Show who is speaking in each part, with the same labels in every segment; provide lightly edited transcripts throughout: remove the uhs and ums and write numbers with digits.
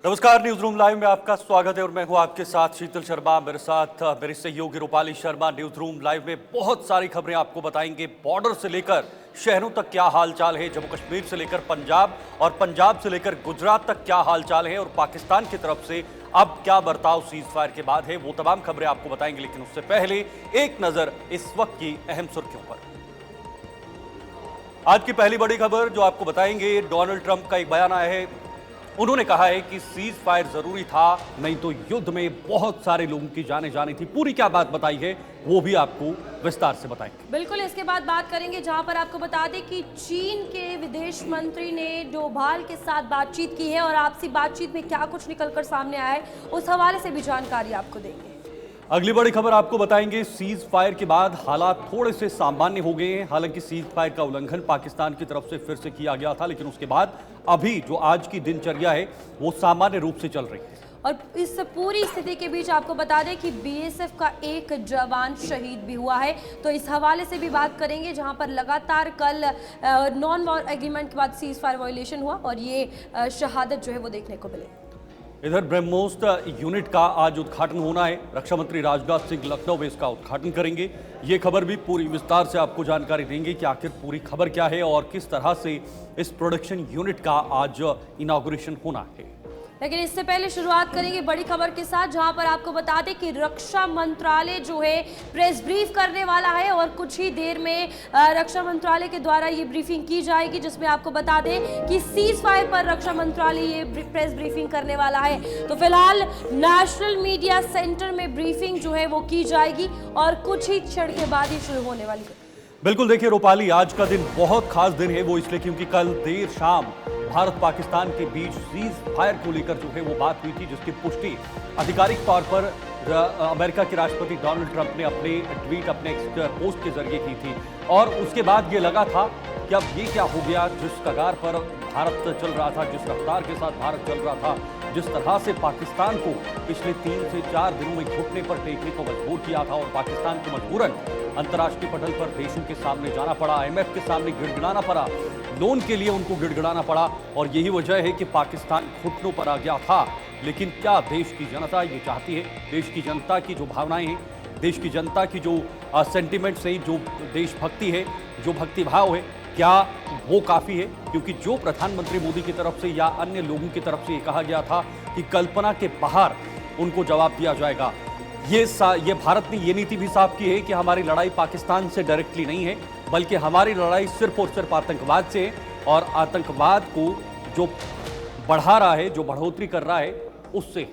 Speaker 1: नमस्कार, news room live में आपका स्वागत है और मैं हूं आपके साथ शीतल शर्मा। मेरे साथ मेरे सहयोगी Rupali Sharma. News room live में बहुत सारी खबरें आपको बताएंगे। बॉर्डर से लेकर शहरों तक क्या हालचाल है, जम्मू कश्मीर से लेकर पंजाब और पंजाब से लेकर गुजरात तक क्या हालचाल है और पाकिस्तान की तरफ से अब क्या बर्ताव सीज फायर के बाद है, वो तमाम खबरें आपको बताएंगे। लेकिन उससे पहले एक नजर इस वक्त की अहम सुर्खियों पर। आज की पहली बड़ी खबर जो आपको बताएंगे, डोनाल्ड ट्रंप का एक बयान आया है। उन्होंने कहा है कि सीज फायर जरूरी था, नहीं तो युद्ध में बहुत सारे लोगों की जाने जानी थी। पूरी क्या बात बताई है वो भी आपको विस्तार से बताएंगे।
Speaker 2: बिल्कुल, इसके बाद बात करेंगे जहां पर आपको बता दें कि चीन के विदेश मंत्री ने डोभाल के साथ बातचीत की है और आपसी बातचीत में क्या कुछ निकलकर सामने आया है उस हवाले से भी जानकारी आपको देंगे।
Speaker 1: अगली बड़ी खबर आपको बताएंगे, सीज फायर के बाद हालात थोड़े से सामान्य हो गए हैं। हालांकि सीज फायर का उल्लंघन पाकिस्तान की तरफ से फिर से किया गया था, लेकिन उसके बाद अभी जो आज की दिनचर्या है वो सामान्य रूप से चल रही है।
Speaker 2: और इस पूरी स्थिति के बीच आपको बता दें कि बीएसएफ का एक जवान शहीद भी हुआ है, तो इस हवाले से भी बात करेंगे। जहां पर लगातार कल नॉन वॉर एग्रीमेंट के बाद सीज फायर वायलेशन हुआ और ये शहादत जो है वो देखने को मिले।
Speaker 1: इधर ब्रह्मोस यूनिट का आज उद्घाटन होना है। रक्षा मंत्री राजनाथ सिंह लखनऊ में इसका उद्घाटन करेंगे। ये खबर भी पूरी विस्तार से आपको जानकारी देंगे कि आखिर पूरी खबर क्या है और किस तरह से इस प्रोडक्शन यूनिट का आज इनॉग्रेशन होना है।
Speaker 2: लेकिन इससे पहले शुरुआत करेंगे बड़ी खबर के साथ, जहां पर आपको बता दें कि रक्षा मंत्रालय जो है प्रेस ब्रीफ करने वाला है और कुछ ही देर में रक्षा मंत्रालय के द्वारा ये ब्रीफिंग की जाएगी, जिसमें आपको बता दें कि सीज फायर पर रक्षा मंत्रालय ये प्रेस ब्रीफिंग करने वाला है। तो फिलहाल नेशनल मीडिया सेंटर में ब्रीफिंग जो है वो की जाएगी और कुछ ही क्षण के बाद ही शुरू होने वाली है।
Speaker 1: बिल्कुल, देखिए रूपाली, आज का दिन बहुत खास दिन है। वो इसलिए क्योंकि कल देर शाम भारत पाकिस्तान के बीच सीज फायर को लेकर जो है वो बात हुई थी, जिसकी पुष्टि आधिकारिक तौर पर अमेरिका के राष्ट्रपति डोनाल्ड ट्रंप ने अपने ट्वीट, अपने पोस्ट के जरिए की थी। और उसके बाद ये लगा था कि अब ये क्या हो गया, जिस कगार पर भारत चल रहा था, जिस रफ्तार के साथ भारत चल रहा था, जिस तरह से पाकिस्तान को पिछले 3 से 4 दिनों में घुटने पर टेकने को मजबूर किया था और पाकिस्तान को मजबूरन अंतर्राष्ट्रीय पटल पर देशों के सामने जाना पड़ा, IMF के सामने गिड़गिड़ाना पड़ा, लोन के लिए उनको गिड़गिड़ाना पड़ा। और यही वजह है कि पाकिस्तान घुटनों पर आ गया था। लेकिन क्या देश की जनता ये चाहती है? देश की जनता की जो भावनाएं हैं, देश की जनता की जो सेंटिमेंट्स हैं, जो देशभक्ति है, जो भक्तिभाव है, क्या वो काफ़ी है? क्योंकि जो प्रधानमंत्री मोदी की तरफ से या अन्य लोगों की तरफ से ये कहा गया था कि कल्पना के बाहर उनको जवाब दिया जाएगा, ये भारत ने ये नीति भी साफ की है कि हमारी लड़ाई पाकिस्तान से डायरेक्टली नहीं है, बल्कि हमारी लड़ाई सिर्फ और सिर्फ आतंकवाद से है। और आतंकवाद को जो बढ़ा रहा है, जो बढ़ोतरी कर रहा है, उससे।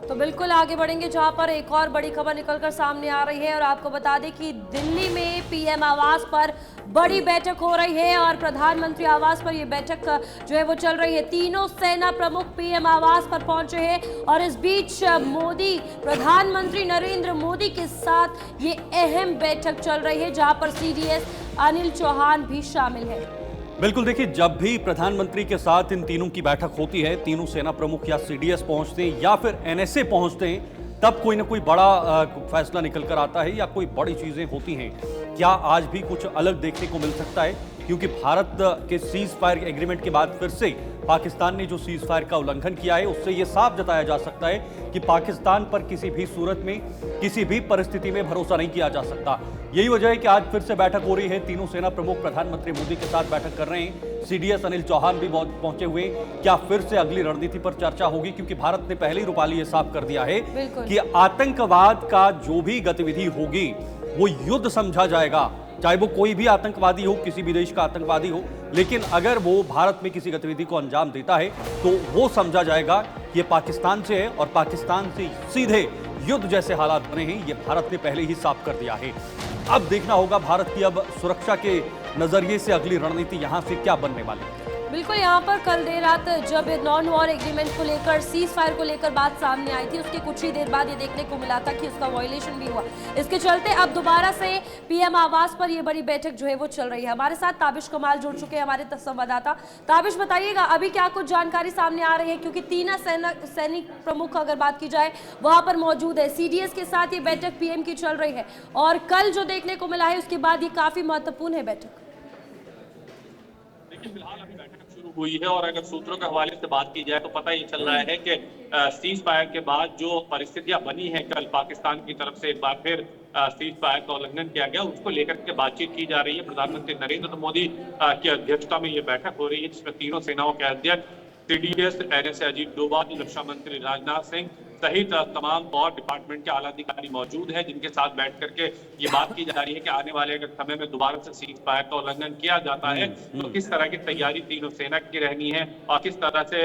Speaker 2: तो बिल्कुल आगे बढ़ेंगे, जहां पर एक और बड़ी खबर निकलकर सामने आ रही है और आपको बता दें कि दिल्ली में पीएम आवास पर बड़ी बैठक हो रही है और प्रधानमंत्री आवास पर यह बैठक जो है वो चल रही है। तीनों सेना प्रमुख पीएम आवास पर पहुंचे हैं और इस बीच मोदी, प्रधानमंत्री नरेंद्र मोदी के साथ ये अहम बैठक चल रही है, जहां पर सीडीएस अनिल चौहान भी शामिल है।
Speaker 1: बिल्कुल, देखिए, जब भी प्रधानमंत्री के साथ इन तीनों की बैठक होती है, तीनों सेना प्रमुख या सीडीएस पहुंचते हैं या फिर एनएसए पहुंचते हैं, तब कोई ना कोई बड़ा फैसला निकल कर आता है या कोई बड़ी चीजें होती हैं। क्या आज भी कुछ अलग देखने को मिल सकता है? क्योंकि भारत के सीज फायर एग्रीमेंट के बाद फिर से पाकिस्तान ने जो सीज फायर का उल्लंघन किया है, उससे यह साफ जताया जा सकता है कि पाकिस्तान पर किसी भी सूरत में, किसी भी परिस्थिति में भरोसा नहीं किया जा सकता। यही वजह है कि आज फिर से बैठक हो रही है। तीनों सेना प्रमुख प्रधानमंत्री मोदी के साथ बैठक कर रहे हैं। सीडीएस अनिल चौहान भी पहुंचे हुए। क्या फिर से अगली रणनीति पर चर्चा होगी? क्योंकि भारत ने पहले ही रूपाली ये साफ कर दिया है कि आतंकवाद का जो भी गतिविधि होगी वो युद्ध समझा जाएगा, चाहे वो कोई भी आतंकवादी हो, किसी भी देश का आतंकवादी हो। लेकिन अगर वो भारत में किसी गतिविधि को अंजाम देता है तो वो समझा जाएगा कि ये पाकिस्तान से है और पाकिस्तान से सीधे युद्ध जैसे हालात बने हैं। ये भारत ने पहले ही साफ कर दिया है। अब देखना होगा भारत की अब सुरक्षा के नजरिए से अगली रणनीति यहां से क्या बनने वाली है।
Speaker 2: बिल्कुल, यहाँ पर कल देर रात जब नॉन वॉर एग्रीमेंट को लेकर, सीज फायर को लेकर बात सामने आई थी, उसके कुछ ही देर बाद ये देखने को मिला था कि उसका वायलेशन भी हुआ। इसके चलते अब दोबारा से पीएम आवास पर ये बड़ी बैठक जो है वो चल रही है। हमारे साथ ताबिश कमाल जुड़ चुके हैं, हमारे संवाददाता। ताबिश, बताइएगा अभी क्या कुछ जानकारी सामने आ रही है, क्योंकि तीनों सैनिक प्रमुख अगर बात की जाए वहां पर मौजूद है, सीडीएस के साथ ये बैठक पीएम की चल रही है और कल जो देखने को मिला है उसके बाद ये काफी महत्वपूर्ण है बैठक।
Speaker 3: फिलहाल अभी बैठक शुरू हुई है और अगर सूत्रों के हवाले से बात की जाए तो पता ये चल रहा है कि सीज फायर के बाद जो परिस्थितियां बनी है, कल पाकिस्तान की तरफ से एक बार फिर सीज फायर का उल्लंघन किया गया, उसको लेकर के बातचीत की जा रही है। प्रधानमंत्री नरेंद्र मोदी की अध्यक्षता में ये बैठक हो रही है, जिसमें तीनों सेनाओं के अध्यक्ष, सीडीएस, एनएसए अजीत डोभाल, रक्षा मंत्री राजनाथ सिंह सहित तमाम और डिपार्टमेंट के आला अधिकारी मौजूद हैं, जिनके साथ बैठ करके ये बात की जा रही है कि आने वाले अगर समय में दोबारा से सीज फायर का उल्लंघन किया जाता है तो किस तरह की तैयारी तीनों सेना की रहनी है और किस तरह से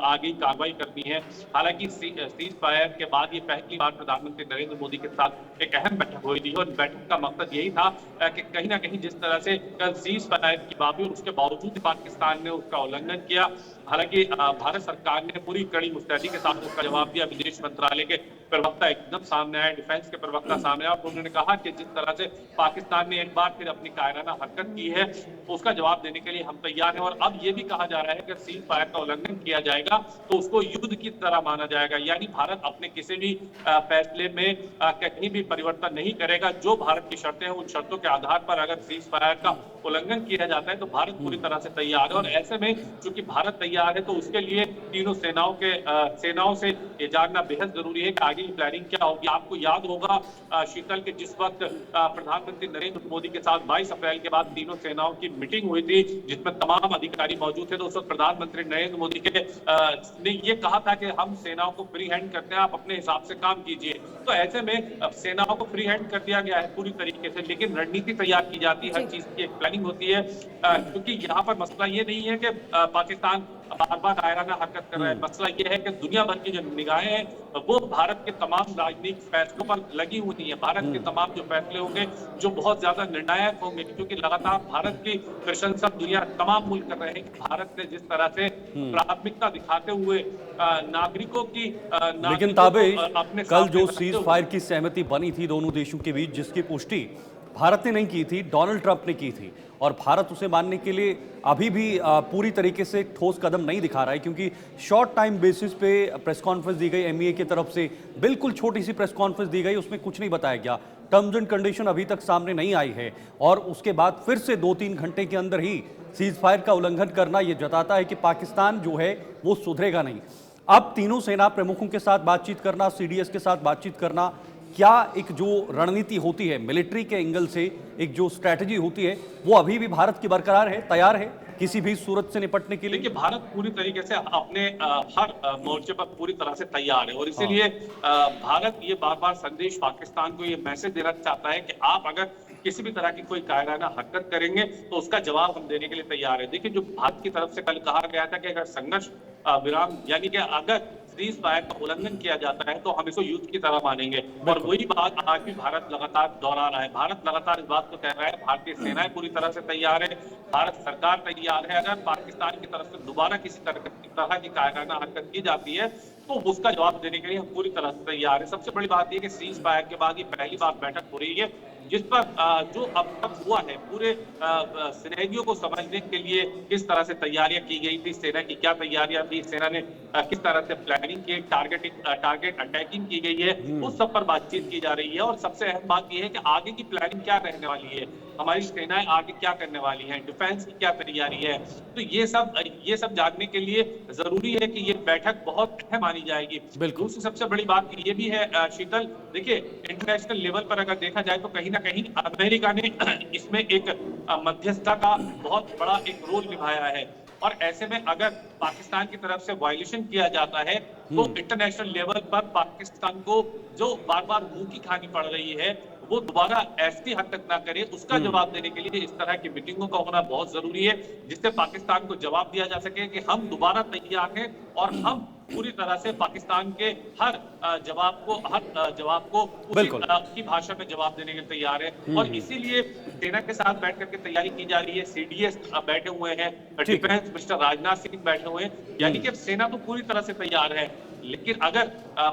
Speaker 3: आगे कार्रवाई करनी है। हालांकि सीज फायर के बाद ये पहली बार प्रधानमंत्री नरेंद्र मोदी के साथ एक अहम बैठक हुई थी और बैठक का मकसद यही था कि कहीं ना कहीं जिस तरह से कल सीज फायर की बात हुई, उसके बावजूद पाकिस्तान ने उसका उल्लंघन किया। हालांकि भारत सरकार ने पूरी कड़ी मुस्तैदी के साथ उसका जवाब दिया। विदेश मंत्रालय के प्रवक्ता एकदम सामने आए, डिफेंस के प्रवक्ता सामने आए और उन्होंने कहा कि जिस तरह से पाकिस्तान ने एक बार फिर अपनी कायराना हरकत की है, उसका जवाब देने के लिए हम तैयार हैं। और अब ये भी कहा जा रहा है कि सीज फायर का उल्लंघन किया जाएगा तो उसको युद्ध की तरह माना जाएगा, यानी भारत अपने किसी भी फैसले में कहीं भी परिवर्तन नहीं करेगा। जो भारत की शर्तें हैं, उन शर्तों के आधार पर अगर सीज फायर का उल्लंघन किया जाता है तो भारत पूरी तरह से तैयार है। और ऐसे में चूंकि भारत तैयार है तो उसके लिए तीनों सेनाओं से ये जानना बेहद जरूरी है कि आगे की प्लानिंग क्या होगी। आपको याद होगा शीतल के जिस वक्त प्रधानमंत्री नरेंद्र मोदी के साथ 22 अप्रैल के बाद तीनों सेनाओं की मीटिंग हुई थी, जिसमें तमाम अधिकारी मौजूद थे, तो उस वक्त प्रधानमंत्री नरेंद्र मोदी ने ये कहा था कि हम सेनाओं को फ्री हैंड करते हैं, आप अपने हिसाब से काम कीजिए। तो ऐसे में सेनाओं को फ्री हैंड कर दिया गया है पूरी तरीके से, लेकिन रणनीति तैयार की जाती है, हर चीज की एक प्लानिंग होती है। क्योंकि यहाँ पर मसला ये नहीं है कि पाकिस्तान बार बार कायराना हरकत कर रहा है, मसला ये है कि दुनिया भर की जो निगाहें हैं वो भारत के तमाम राजनीतिक फैसलों पर लगी हुई है। भारत के तमाम जो फैसले होंगे जो बहुत ज्यादा निर्णायक होंगे, क्योंकि लगातार भारत की प्रशंसा दुनिया तमाम मुल्क कर रहे हैं कि भारत ने जिस तरह से प्राथमिकता दिखाते हुए नागरिकों की
Speaker 1: लेकिन ताबे कल जो सीज फायर की सहमति बनी थी दोनों देशों के बीच, जिसकी पुष्टि भारत ने नहीं की थी, डोनाल्ड ट्रंप ने की थी और भारत उसे मानने के लिए अभी भी पूरी तरीके से ठोस कदम नहीं दिखा रहा है, क्योंकि शॉर्ट टाइम बेसिस पे प्रेस कॉन्फ्रेंस दी गई एमईए की तरफ से, बिल्कुल छोटी सी प्रेस कॉन्फ्रेंस दी गई, उसमें कुछ नहीं बताया गया, टर्म्स एंड कंडीशन अभी तक सामने नहीं आई है और उसके बाद फिर से 2-3 घंटे के अंदर ही सीज फायर का उल्लंघन करना यह जताता है कि पाकिस्तान जो है वो सुधरेगा नहीं। अब तीनों सेना प्रमुखों के साथ बातचीत करना, सीडीएस के साथ बातचीत करना, क्या एक जो रणनीति होती है मिलिट्री के एंगल से, एक जो स्ट्रैटेजी होती है, वो अभी भी भारत की बरकरार है, तैयार है किसी भी सूरत से निपटने के लिए?
Speaker 3: देखिए, भारत पूरी तरीके से अपने हर मोर्चे पर पूरी तरह से तैयार है और इसीलिए भारत ये बार बार संदेश पाकिस्तान को ये मैसेज देना चाहता है कि आप अगर किसी भी तरह की कोई कायराना हरकत करेंगे तो उसका जवाब हम देने के लिए तैयार है। देखिए, जो भारत की तरफ से कल कहा गया था कि अगर संघर्ष विराम यानी कि अगर सीज फायर का उल्लंघन किया जाता है तो हम इसको युद्ध की तरह मानेंगे, और वही बात आज भी भारत लगातार दोहरा रहा है। भारत लगातार इस बात को कह रहा है, भारतीय सेनाएं पूरी तरह से तैयार है, भारत सरकार तैयार है। अगर पाकिस्तान की तरफ से दोबारा किसी तरह की कायराना हरकत की जाती है तो उसका जवाब देने के लिए हम पूरी तरह से तैयार है। सबसे बड़ी बात यह कि सीज फायर के बाद ये पहली बार बैठक हो रही है जिस पर जो अब तक हुआ है पूरे सिनेरियो को समझने के लिए किस तरह से तैयारियां की गई थी, सेना की क्या तैयारियां थी, सेना ने किस तरह से प्लानिंग की, टारगेट अटैकिंग की गई है, उस सब पर बातचीत की जा रही है। और सबसे अहम बात यह है कि आगे की प्लानिंग क्या रहने वाली है, हमारी सेनाएं आगे क्या करने वाली हैं, डिफेंस की क्या तैयारी है। तो ये सब जानने के लिए जरूरी है कि ये बैठक बहुत अहम मानी जाएगी। दूसरी सबसे बड़ी बात ये भी है शीतल, देखिए इंटरनेशनल लेवल पर अगर देखा जाए तो कहीं ना कहीं अमेरिका ने इसमें एक मध्यस्थता का बहुत बड़ा एक रोल निभाया है, और ऐसे में अगर पाकिस्तान की तरफ से वायलेशन किया जाता है तो इंटरनेशनल लेवल पर पाकिस्तान को जो बार बार मुंह की खानी पड़ रही है वो दोबारा ऐसी हरकत ना करे, उसका जवाब देने के लिए इस तरह की मीटिंगों का होना बहुत जरूरी है, जिससे पाकिस्तान को जवाब दिया जा सके कि हम दोबारा तैयार हैं और हम पूरी तरह से पाकिस्तान के हर जवाब को उसी
Speaker 1: बिल्कुल।
Speaker 3: की भाषा में जवाब देने के लिए तैयार है। और इसीलिए सेना के साथ बैठ करके तैयारी की जा रही है। सीडीएस बैठे हुए हैं,
Speaker 1: ठीक है।
Speaker 3: डिफेंस मिनिस्टर राजनाथ सिंह बैठे हुए हैं, यानी कि अब सेना तो पूरी तरह से तैयार है। लेकिन अगर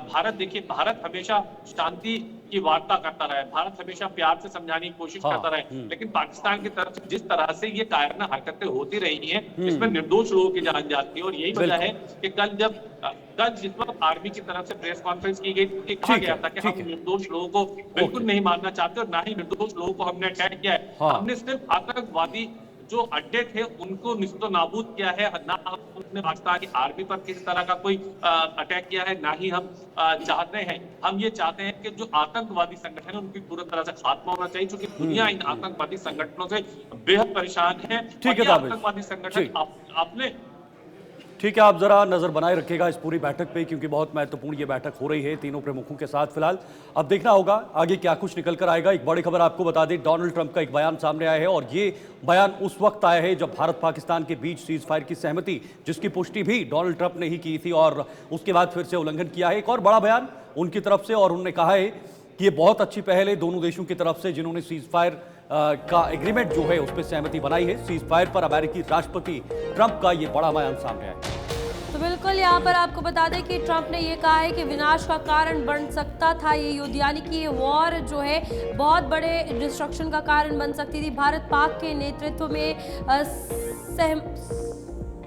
Speaker 3: भारत, देखिए, भारत हमेशा शांति की वार्ता करता रहा है, भारत हमेशा प्यार से समझाने की कोशिश
Speaker 1: हाँ,
Speaker 3: करता रहा है, लेकिन पाकिस्तान की तरफ से जिस तरह से ये कायराना हरकतें होती रही हैं, इसमें निर्दोष लोगों की जान जाती है। और यही वजह है कि कल जिस वक्त आर्मी की तरफ से प्रेस कॉन्फ्रेंस की गई थी, कहा
Speaker 1: ठीक
Speaker 3: गया
Speaker 1: है,
Speaker 3: था कि
Speaker 1: ठीक
Speaker 3: हम
Speaker 1: है।
Speaker 3: निर्दोष लोगों को बिल्कुल नहीं मारना चाहते और ना ही निर्दोष लोगों को हमने अटैक किया है।
Speaker 1: हाँ।
Speaker 3: हमने सिर्फ आतंकवादी जो अड्डे थे उनको निस्तो नाबूद किया है, ना हमने पाकिस्तान की आर्मी पर किसी तरह का कोई अटैक किया है, ना ही हम चाहते हैं। हम ये चाहते हैं कि जो आतंकवादी संगठन है उनकी पूरी तरह से खात्मा होना चाहिए, क्योंकि दुनिया इन आतंकवादी संगठनों से बेहद परेशान है।
Speaker 1: ठीक है
Speaker 3: और ये
Speaker 1: ताबिश।
Speaker 3: आतंकवादी संगठन
Speaker 1: ठीक।
Speaker 3: अपने
Speaker 1: ठीक है, आप जरा नजर बनाए रखिएगा इस पूरी बैठक पे, क्योंकि बहुत महत्वपूर्ण ये बैठक हो रही है तीनों प्रमुखों के साथ। फिलहाल अब देखना होगा आगे क्या कुछ निकल कर आएगा। एक बड़ी खबर आपको बता दें, डोनाल्ड ट्रंप का एक बयान सामने आया है और ये बयान उस वक्त आया है जब भारत पाकिस्तान के बीच सीज फायर की सहमति, जिसकी पुष्टि भी डोनाल्ड ट्रंप ने ही की थी और उसके बाद फिर से उल्लंघन किया है। एक और बड़ा बयान उनकी तरफ से, और उन्होंने कहा है कि ये बहुत अच्छी पहल है दोनों देशों की तरफ से, जिन्होंने सीज फायर का एग्रीमेंट जो है उस पर सहमति बनाई है। सीज फायर पर अमेरिकी राष्ट्रपति ट्रंप का ये बड़ा बयान सामने आया है।
Speaker 2: तो बिल्कुल यहाँ पर आपको बता दें कि ट्रंप ने ये कहा है कि विनाश का कारण बन सकता था ये युद्ध, यानी कि ये वॉर जो है बहुत बड़े डिस्ट्रक्शन का कारण बन सकती थी। भारत पाक के नेतृत्व में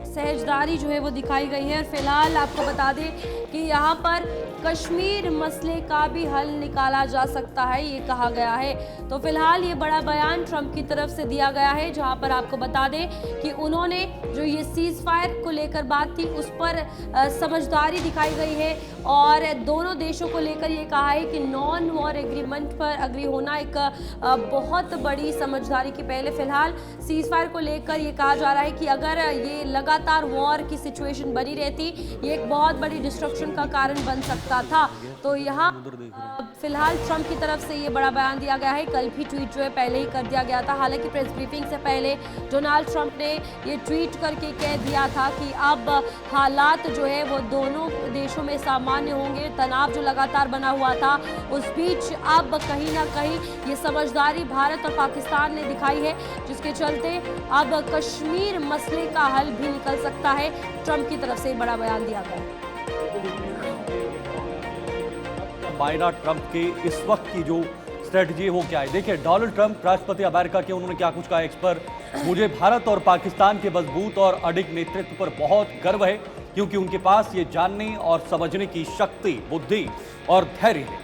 Speaker 2: सहजदारी जो है वो दिखाई गई है। और फिलहाल आपको बता दें कि यहाँ पर कश्मीर मसले का भी हल निकाला जा सकता है, ये कहा गया है। तो फिलहाल ये बड़ा बयान ट्रंप की तरफ से दिया गया है, जहाँ पर आपको बता दें कि उन्होंने जो ये सीज फायर को लेकर बात थी उस पर समझदारी दिखाई गई है और दोनों देशों को लेकर ये कहा है कि नॉन वॉर एग्रीमेंट पर अग्री होना एक बहुत बड़ी समझदारी की पहल है। फिलहाल सीज फायर को लेकर ये कहा जा रहा है कि अगर ये लगातार वॉर की सिचुएशन बनी रहती, ये एक बहुत बड़ी डिस्ट्रक्शन का कारण बन सकता था। तो यहाँ फिलहाल ट्रंप की तरफ से ये बड़ा बयान दिया गया है। कल भी ट्वीट जो है पहले ही कर दिया गया था। हालांकि प्रेस ब्रीफिंग से पहले डोनाल्ड ट्रंप ने ये ट्वीट करके कह दिया था कि अब हालात जो है वो दोनों देशों में सामान्य होंगे। तनाव जो लगातार बना हुआ था उस बीच अब कहीं ना कहीं ये समझदारी भारत और पाकिस्तान ने दिखाई है, जिसके चलते अब कश्मीर मसले का हल भी निकल सकता है। ट्रंप की तरफ से बड़ा बयान दिया गया है।
Speaker 1: मायना ट्रंप के इस वक्त की जो स्ट्रेटजी है वो क्या है? देखिए, डोनाल्ड ट्रंप राष्ट्रपति अमेरिका के, उन्होंने क्या कुछ कहा एक्स पर, मुझे भारत और पाकिस्तान के मजबूत और अडिग नेतृत्व पर बहुत गर्व है, क्योंकि उनके पास ये जानने और समझने की शक्ति, बुद्धि और धैर्य है।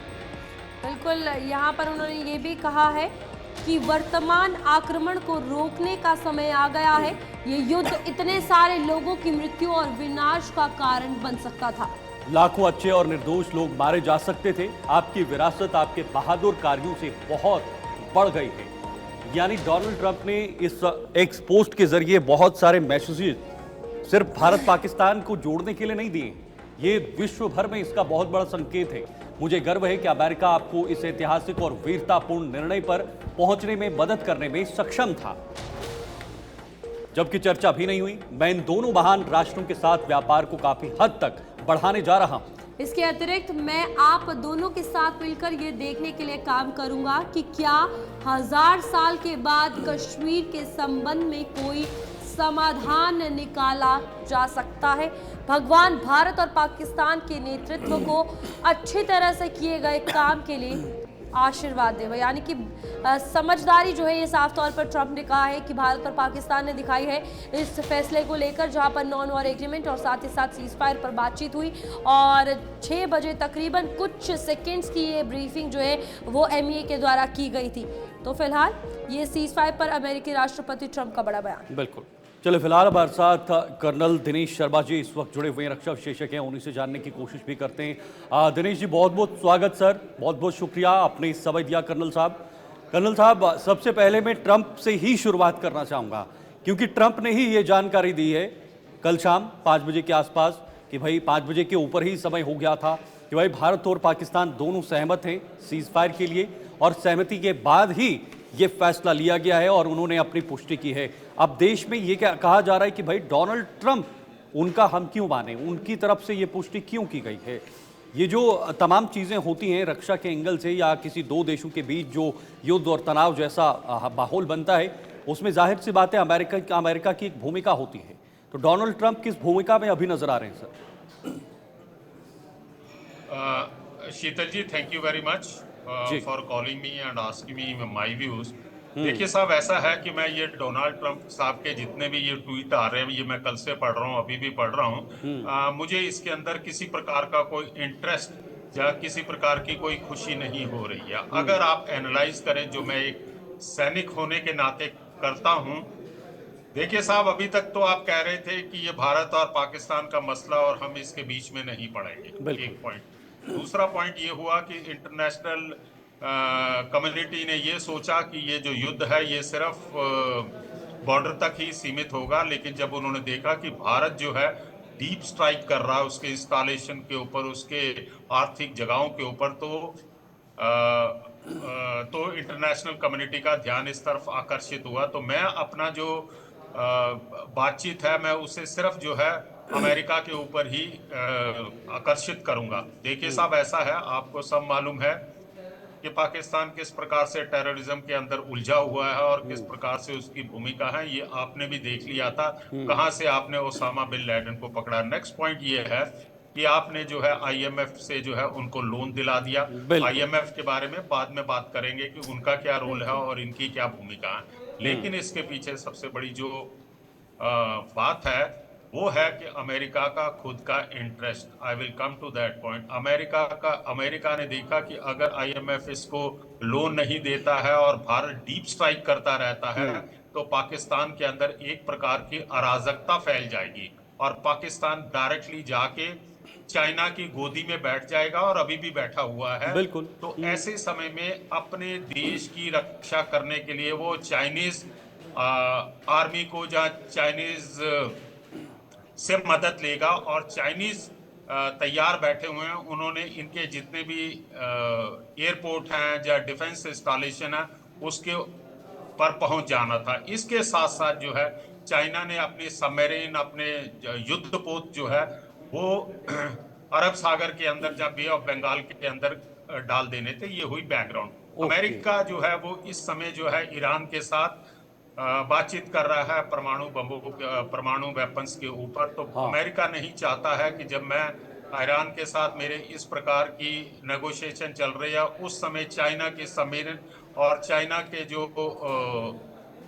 Speaker 2: बिल्कुल, यहाँ पर उन्होंने ये भी कहा है कि वर्तमान आक्रमण को रोकने का समय आ गया है। ये युद्ध इतने सारे लोगों की मृत्यु और विनाश का कारण बन सकता था।
Speaker 1: लाखों अच्छे और निर्दोष लोग मारे जा सकते थे। आपकी विरासत आपके बहादुर कार्यों से बहुत बढ़ गई है। यानी डोनाल्ड ट्रंप ने इस एक्स पोस्ट के जरिए बहुत सारे मैसेजेस सिर्फ भारत पाकिस्तान को जोड़ने के लिए नहीं दिए, ये विश्व भर में इसका बहुत बड़ा संकेत है। मुझे गर्व है कि अमेरिका आपको इस ऐतिहासिक और वीरतापूर्ण निर्णय पर पहुंचने में मदद करने में सक्षम था। जबकि चर्चा भी नहीं हुई, मैं इन दोनों महान राष्ट्रों के साथ व्यापार को काफी हद तक बढ़ाने जा रहा हूं।
Speaker 2: इसके अतिरिक्त मैं आप दोनों के साथ मिलकर ये देखने के लिए काम करूंगा कि क्या 1000 साल के बाद कश्मीर के संबंध में कोई समाधान निकाला जा सकता है। भगवान भारत और पाकिस्तान के नेतृत्व को अच्छी तरह से किए गए काम के लिए आशीर्वाद दे। यानी कि समझदारी जो है ये साफ तौर पर ट्रंप ने कहा है कि भारत और पाकिस्तान ने दिखाई है इस फैसले को लेकर, जहां पर नॉन वॉर एग्रीमेंट और साथ ही साथ सीज फायर पर बातचीत हुई और 6 बजे तकरीबन कुछ सेकंड्स की ये ब्रीफिंग जो है वो MEA के द्वारा की गई थी। तो फिलहाल ये सीज फायर पर अमेरिकी राष्ट्रपति ट्रंप का बड़ा बयान।
Speaker 1: बिल्कुल, चलो फिलहाल हमारे साथ कर्नल दिनेश शर्मा जी इस वक्त जुड़े हुए हैं, रक्षा विशेषज्ञ हैं, उन्हीं से जानने की कोशिश भी करते हैं। दिनेश जी, बहुत बहुत स्वागत सर, बहुत बहुत शुक्रिया, आपने समय दिया कर्नल साहब। कर्नल साहब, सबसे पहले मैं ट्रंप से ही शुरुआत करना चाहूँगा, क्योंकि ट्रंप ने ही ये जानकारी दी है कल शाम 5 बजे के आसपास कि भाई 5 बजे के ऊपर ही समय हो गया था कि भाई भारत और पाकिस्तान दोनों सहमत हैं सीज फायर के लिए और सहमति के बाद ही ये फैसला लिया गया है और उन्होंने अपनी पुष्टि की है। अब देश में ये क्या कहा जा रहा है कि भाई डोनाल्ड ट्रंप, उनका हम क्यों माने, उनकी तरफ से ये पुष्टि क्यों की गई है। ये जो तमाम चीज़ें होती हैं रक्षा के एंगल से या किसी दो देशों के बीच जो युद्ध और तनाव जैसा माहौल बनता है, उसमें जाहिर सी बात है अमेरिका की एक भूमिका होती है। तो डोनाल्ड ट्रंप किस भूमिका में अभी नजर आ रहे हैं sir?
Speaker 4: Sheetal ji, thank you very much
Speaker 1: जी।
Speaker 4: For calling me and asking me my views. देखिए साहब, ऐसा है कि मैं ये डोनाल्ड ट्रंप साहब के जितने भी ये ट्वीट आ रहे हैं, ये मैं कल से पढ़ रहा हूँ, अभी भी पढ़ रहा हूँ। मुझे इसके अंदर किसी प्रकार का कोई इंटरेस्ट या किसी प्रकार की कोई खुशी नहीं हो रही है। अगर आप एनालाइज करें, जो मैं एक सैनिक होने के नाते करता हूँ, देखिए साहब, अभी तक तो आप कह रहे थे कि ये भारत और पाकिस्तान का मसला और हम इसके बीच में नहीं पड़ेंगे, एक पॉइंट। दूसरा पॉइंट ये हुआ कि इंटरनेशनल कम्युनिटी ने ये सोचा कि ये जो युद्ध है ये सिर्फ बॉर्डर तक ही सीमित होगा, लेकिन जब उन्होंने देखा कि भारत जो है डीप स्ट्राइक कर रहा है उसके इंस्टॉलेशन के ऊपर, उसके आर्थिक जगहों के ऊपर, तो इंटरनेशनल कम्युनिटी का ध्यान इस तरफ आकर्षित हुआ। तो मैं अपना जो बातचीत है, मैं उसे सिर्फ जो है अमेरिका के ऊपर ही आकर्षित करूंगा। देखिए साहब, ऐसा है, आपको सब मालूम है कि पाकिस्तान किस प्रकार से टेररिज्म के अंदर उलझा हुआ है और किस प्रकार से उसकी भूमिका है, ये आपने भी देख लिया था, कहां से आपने ओसामा बिन लैडेन को पकड़ा। नेक्स्ट पॉइंट ये है कि आपने जो है आईएमएफ से जो है उनको लोन दिला दिया। आईएमएफ के बारे में बाद में बात करेंगे कि उनका क्या रोल है और इनकी क्या भूमिका है, लेकिन इसके पीछे सबसे बड़ी जो बात है वो है कि अमेरिका का खुद का interest. I will come to that point. America ने देखा कि अगर आईएमएफ इसको लोन नहीं देता है और भारत डीप स्ट्राइक करता रहता है, तो पाकिस्तान के अंदर एक प्रकार की अराजकता फैल जाएगी और पाकिस्तान डायरेक्टली जाके चाइना की गोदी में बैठ जाएगा और अभी भी बैठा हुआ है।
Speaker 1: बिल्कुल।
Speaker 4: तो ऐसे समय में अपने देश की रक्षा करने के लिए वो चाइनीज आर्मी को या चाइनीज से मदद लेगा और चाइनीज तैयार बैठे हुए हैं। उन्होंने इनके जितने भी एयरपोर्ट हैं या डिफेंस इंस्टॉलेशन है उसके पर पहुंच जाना था। इसके साथ साथ जो है चाइना ने अपने सबमरीन, अपने युद्धपोत जो है वो अरब सागर के अंदर या बे ऑफ बंगाल के अंदर डाल देने थे। ये हुई बैकग्राउंड। अमेरिका जो है वो इस समय जो है ईरान के साथ बातचीत कर रहा है परमाणु वेपन्स के ऊपर। तो अमेरिका नहीं चाहता है कि जब मैं ईरान के साथ मेरे इस प्रकार की नेगोशिएशन चल रही है, उस समय चाइना के सबमरीन और चाइना के जो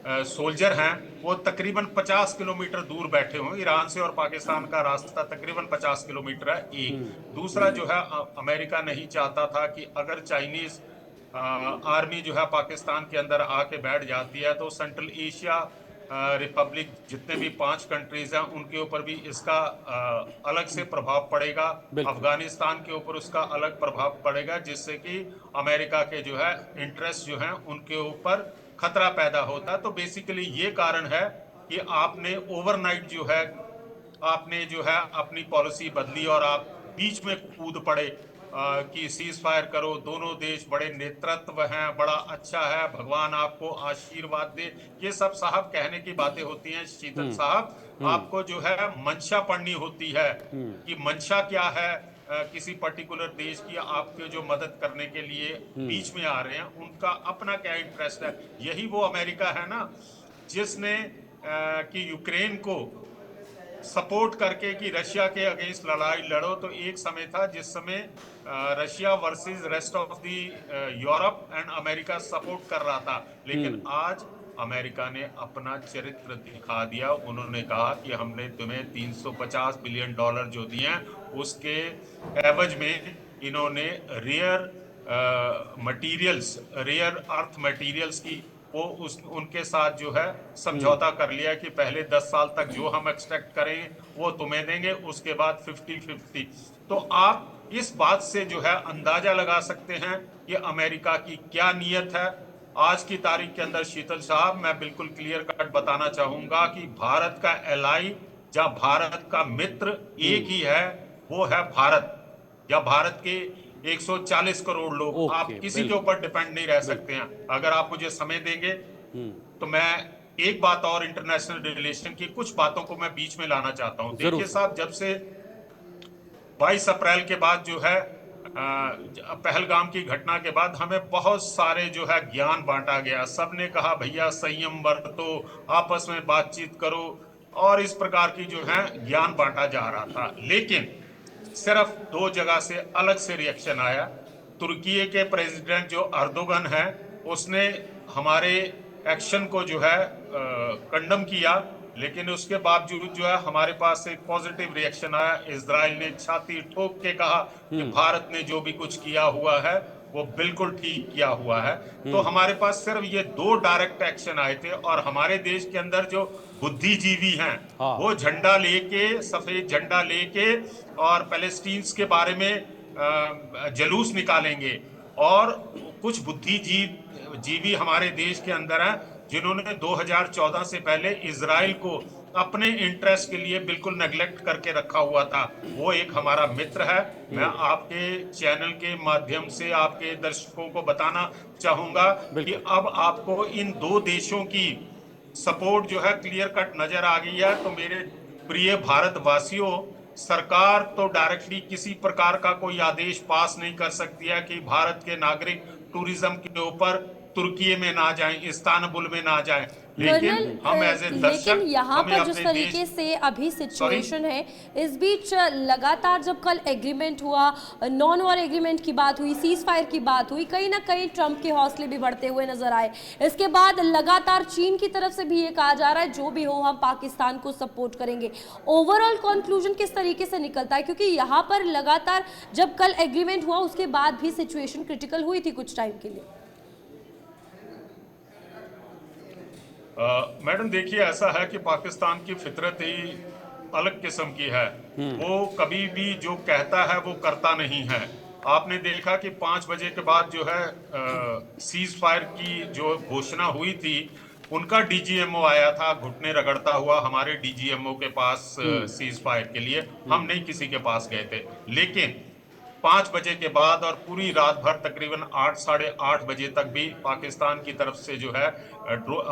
Speaker 4: सोल्जर हैं वो तकरीबन 50 किलोमीटर दूर बैठे हुए। ईरान से और पाकिस्तान का रास्ता तकरीबन 50 किलोमीटर है। एक दूसरा जो है अमेरिका नहीं चाहता था कि अगर चाइनीज आर्मी जो है पाकिस्तान के अंदर आके बैठ जाती है तो सेंट्रल एशिया रिपब्लिक जितने भी 5 कंट्रीज हैं उनके ऊपर भी इसका अलग से प्रभाव पड़ेगा। अफगानिस्तान के ऊपर उसका अलग प्रभाव पड़ेगा, जिससे कि अमेरिका के जो है इंटरेस्ट जो है उनके ऊपर खतरा पैदा होता। तो बेसिकली ये कारण है कि आपने ओवरनाइट जो है आपने जो है अपनी पॉलिसी बदली और आप बीच में कूद पड़े कि सीज फायर करो। दोनों देश बड़े नेतृत्व हैं, बड़ा अच्छा है, भगवान आपको आशीर्वाद दे। ये सब साहब कहने की बातें होती हैं शीतल साहब। आपको जो है मंशा पढ़नी होती है कि मंशा क्या है किसी पर्टिकुलर देश की, आपके जो मदद करने के लिए बीच में आ रहे हैं उनका अपना क्या इंटरेस्ट है। यही वो अमेरिका है ना जिसने कि यूक्रेन को सपोर्ट करके कि रशिया के अगेंस्ट लड़ाई लड़ो। तो एक समय था जिस समय Russia versus rest of the Europe and America support कर रहा था, लेकिन आज अमेरिका ने अपना चरित्र दिखा दिया। उन्होंने कहा कि हमने तुम्हें 350 बिलियन डॉलर जो दिए हैं उसके एवज में इन्होंने रेयर अर्थ मटेरियल्स की उनके साथ जो है समझौता कर लिया कि पहले 10 साल तक जो हम एक्सट्रैक्ट करेंगे वो तुम्हें देंगे, उसके बाद 50-50। तो आप इस बात से जो है अंदाजा लगा सकते हैं कि अमेरिका की क्या नीयत है। आज की तारीख के अंदर शीतल साहब मैं बिल्कुल क्लियर कट बताना चाहूंगा कि भारत का एलाई या भारत का मित्र एक ही है, वो है भारत। या भारत के 140 करोड़ लोग,
Speaker 1: ओके,
Speaker 4: आप किसी के
Speaker 1: बिल्कुल।
Speaker 4: ऊपर डिपेंड नहीं रह सकते हैं। अगर आप मुझे समय देंगे तो मैं एक बात और इंटरनेशनल रिलेशन की कुछ बातों को मैं बीच में लाना चाहता हूं।
Speaker 1: जरूर
Speaker 4: देखिए
Speaker 1: सर।
Speaker 4: साहब, जब से 22 अप्रैल के बाद जो है पहलगाम की घटना के बाद हमें बहुत सारे जो है ज्ञान बांटा गया। सबने कहा भैया संयम बरतो, आपस में बातचीत करो, और इस प्रकार की जो है ज्ञान बांटा जा रहा था। लेकिन सिर्फ दो जगह से अलग से रिएक्शन आया। तुर्की के प्रेसिडेंट जो अर्दोगन है, उसने हमारे एक्शन को जो है कंडम किया, लेकिन उसके बावजूद जो है हमारे पास एक पॉजिटिव रिएक्शन आया। इजराइल ने छाती ठोक के कहा कि भारत ने जो भी कुछ किया हुआ है वो बिल्कुल ठीक किया हुआ है। तो हमारे पास सिर्फ ये दो डायरेक्ट एक्शन आए थे, और हमारे देश के अंदर जो बुद्धिजीवी हैं
Speaker 1: हाँ।
Speaker 4: वो झंडा लेके, सफेद झंडा लेके और पैलेस्टीन्स के बारे में जलूस निकालेंगे। और कुछ बुद्धिजीवी हमारे देश के अंदर हैं जिन्होंने 2014 से पहले इजराइल को अपने इंटरेस्ट के लिए बिल्कुल नेग्लेक्ट करके रखा हुआ था। वो एक हमारा मित्र है। मैं आपके चैनल के माध्यम से आपके दर्शकों को बताना चाहूंगा कि अब आपको इन दो देशों की सपोर्ट जो है क्लियर कट नजर आ गई है। तो मेरे प्रिय भारतवासियों, सरकार तो डायरेक्टली किसी प्रकार का कोई आदेश पास नहीं कर सकती है कि भारत के नागरिक टूरिज्म के ऊपर तुर्की में ना जाएं, इस्तांबुल में ना जाएं। लेकिन हम एज ए दर्शक,
Speaker 2: लेकिन यहाँ
Speaker 4: हमें
Speaker 2: पर जिस
Speaker 4: अपने
Speaker 2: तरीके
Speaker 4: देश
Speaker 2: से अभी सिचुएशन है, इस बीच लगातार जब कल एग्रीमेंट हुआ, नॉन वॉर एग्रीमेंट की बात हुई, सीज फायर की बात हुई, कहीं ना कहीं ट्रंप के हौसले भी बढ़ते हुए नजर आए। इसके बाद लगातार चीन की तरफ से भी ये कहा जा रहा है जो भी हो हम पाकिस्तान को सपोर्ट करेंगे। ओवरऑल कंक्लूजन किस तरीके से निकलता है, क्योंकि यहाँ पर लगातार जब कल एग्रीमेंट हुआ उसके बाद भी सिचुएशन क्रिटिकल हुई थी कुछ टाइम के लिए।
Speaker 4: मैडम देखिए, ऐसा है कि पाकिस्तान की फितरत ही अलग किस्म की है। वो कभी भी जो कहता है वो करता नहीं है। आपने देखा कि 5 बजे के बाद जो है सीज फायर की जो घोषणा हुई थी, उनका डीजीएमओ आया था घुटने रगड़ता हुआ हमारे डीजीएमओ के पास सीज फायर के लिए। हम नहीं किसी के पास गए थे। लेकिन 5 बजे के बाद और पूरी रात भर तकरीबन 8 साढ़े 8 बजे तक भी पाकिस्तान की तरफ से जो है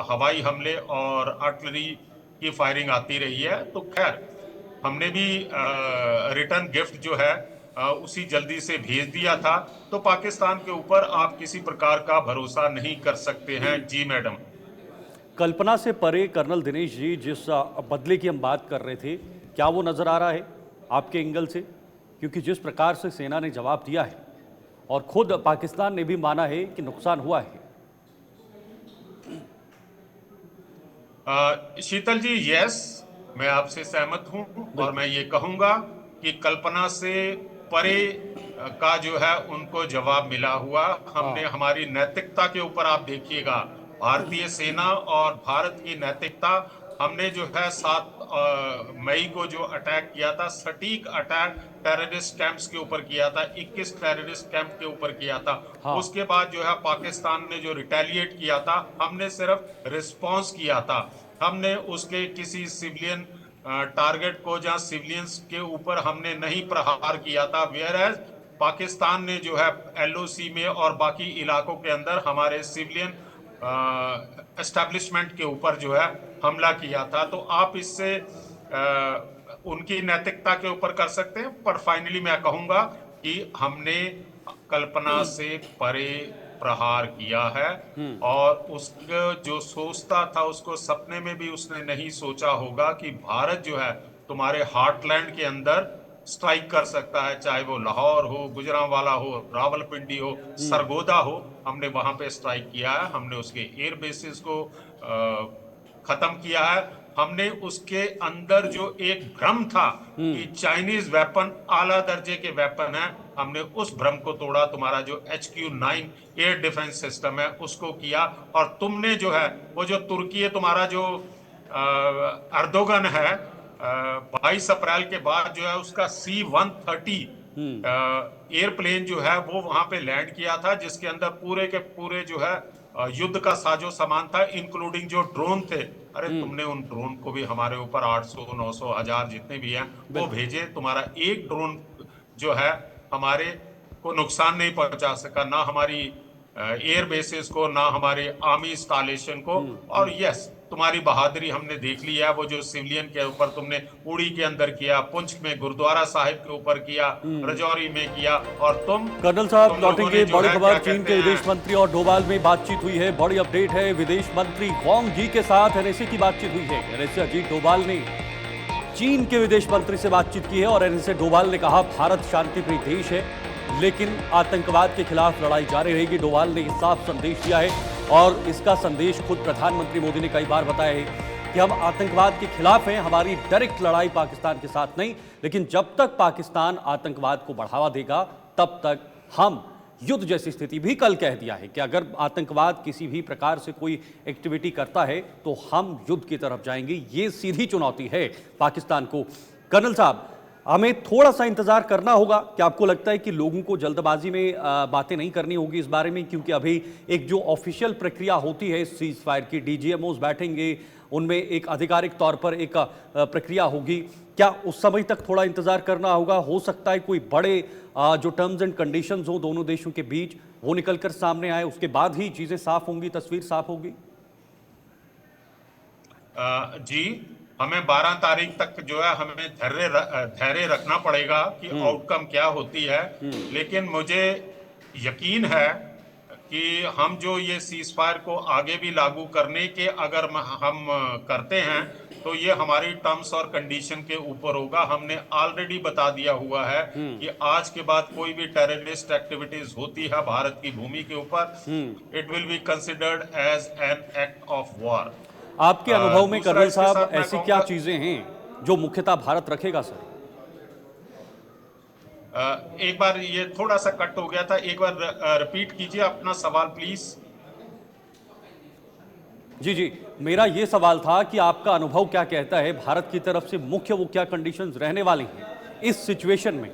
Speaker 4: हवाई हमले और आर्टिलरी की फायरिंग आती रही है। तो खैर, हमने भी रिटर्न गिफ्ट जो है उसी जल्दी से भेज दिया था। तो पाकिस्तान के ऊपर आप किसी प्रकार का भरोसा नहीं कर सकते हैं। जी मैडम।
Speaker 1: कल्पना से परे कर्नल दिनेश जी, जिस बदले की हम बात कर रहे थे, क्या वो नजर आ रहा है आपके एंगल से? क्योंकि जिस प्रकार से सेना ने जवाब दिया है और खुद पाकिस्तान ने भी माना है कि नुकसान हुआ है।
Speaker 4: शीतल जी, यस, मैं आपसे सहमत हूं, और मैं ये कहूंगा कि कल्पना से परे का जो है उनको जवाब मिला हुआ। हमने हमारी नैतिकता के ऊपर आप देखिएगा, भारतीय सेना और भारत की नैतिकता, हमने जो है 7 मई को जो अटैक किया था, सटीक अटैक टेररिस्ट कैंप्स के ऊपर किया था, 21 टेररिस्ट कैंप के ऊपर किया था। उसके बाद जो है पाकिस्तान ने जो रिटेलिएट किया था, हमने सिर्फ रिस्पांस किया था। हमने उसके किसी सिविलियन टारगेट को या सिविलियंस के ऊपर हमने नहीं प्रहार किया था। वेयरएज पाकिस्तान ने जो है एलओसी में और बाकी इलाकों के अंदर हमारे सिविलियन एस्टेब्लिशमेंट के ऊपर जो है हमला किया था। तो आप इससे उनकी नैतिकता के ऊपर कर सकते हैं, पर फाइनली मैं कहूंगा कि हमने कल्पना से परे प्रहार किया है। और उसको जो सोचता था उसको सपने में भी उसने नहीं सोचा होगा कि भारत जो है तुम्हारे हार्टलैंड के अंदर स्ट्राइक कर सकता है, चाहे वो लाहौर हो, गुजरांवाला हो, रावलपिंडी हो, सरगोदा हो। हमने वहां पे स्ट्राइक किया है। हमने उसके एयर बेसिस को खत्म किया है। हमने उसके अंदर जो एक भ्रम था कि चाइनीज वेपन आला दर्जे के वेपन है, हमने उस भ्रम को तोड़ा। तुम्हारा जो HQ-9 एयर डिफेंस सिस्टम है उसको किया। और तुमने जो है वो जो तुर्की है, तुम्हारा जो अर्दोगन है, 22 अप्रैल के बाद जो है उसका C-130 एयरप्लेन जो है वो वहां पे लैंड किया था, जिसके अंदर पूरे के पूरे जो है युद्ध का साजो सामान था, इंक्लूडिंग जो ड्रोन थे। अरे तुमने उन ड्रोन को भी हमारे ऊपर 800, 900, 1000 जितने भी हैं वो भेजे। तुम्हारा एक ड्रोन जो है हमारे को नुकसान नहीं पहुंचा सका, ना हमारी एयर बेसिस को, ना हमारे आर्मी इंस्टॉलेशन को। और यस, तुम्हारी बहादुरी हमने देख ली है, वो जो सिविलियन के ऊपर तुमने उड़ी के अंदर किया, पुंछ में गुरुद्वारा साहिब के ऊपर किया, रजौरी में किया, और
Speaker 1: कर्नल साहब लौटेंगे। बड़ी खबर, चीन के विदेश मंत्री और डोभाल में बातचीत हुई है। बड़ी अपडेट है, विदेश मंत्री वांग यी के साथ एनएसए की बातचीत हुई है। एनएसए अजीत डोभाल ने चीन के विदेश मंत्री से बातचीत की है और एनएसए डोभाल ने कहा भारत शांतिप्रिय देश है, लेकिन आतंकवाद के खिलाफ लड़ाई जारी रहेगी। डोभाल ने साफ संदेश दिया है और इसका संदेश खुद प्रधानमंत्री मोदी ने कई बार बताया है कि हम आतंकवाद के खिलाफ हैं, हमारी डायरेक्ट लड़ाई पाकिस्तान के साथ नहीं, लेकिन जब तक पाकिस्तान आतंकवाद को बढ़ावा देगा तब तक हम युद्ध जैसी स्थिति भी कल कह दिया है कि अगर आतंकवाद किसी भी प्रकार से कोई एक्टिविटी करता है तो हम युद्ध की तरफ जाएंगे। ये सीधी चुनौती है पाकिस्तान को। कर्नल साहब, हमें थोड़ा सा इंतजार करना होगा। क्या आपको लगता है कि लोगों को जल्दबाजी में बातें नहीं करनी होगी इस बारे में, क्योंकि अभी एक जो ऑफिशियल प्रक्रिया होती है सीज फायर की, डीजीएमओज बैठेंगे, उनमें एक आधिकारिक तौर पर एक प्रक्रिया होगी, क्या उस समय तक थोड़ा इंतजार करना होगा? हो सकता है कोई बड़े जो टर्म्स एंड कंडीशंस हो दोनों देशों के बीच वो निकलकर सामने आए, उसके बाद ही चीजें साफ होंगी, तस्वीर साफ होगी?
Speaker 4: जी, हमें 12 तारीख तक जो है हमें धैर्य रखना पड़ेगा कि आउटकम क्या होती है। लेकिन मुझे यकीन है कि हम जो ये सीज फायर को आगे भी लागू करने के अगर हम करते हैं तो ये हमारी टर्म्स और कंडीशन के ऊपर होगा। हमने ऑलरेडी बता दिया हुआ है कि आज के बाद कोई भी टेररिस्ट एक्टिविटीज होती है भारत की भूमि के ऊपर, it will be considered as an act of war.
Speaker 1: आपके अनुभव में कर्नल साहब ऐसी क्या चीजें हैं जो मुख्यतः भारत रखेगा? सर
Speaker 4: एक बार ये थोड़ा सा कट हो गया था, एक बार रिपीट कीजिए अपना सवाल प्लीज।
Speaker 1: जी जी, मेरा ये सवाल था कि आपका अनुभव क्या कहता है, भारत की तरफ से मुख्य वो क्या कंडीशंस रहने वाली हैं इस सिचुएशन में?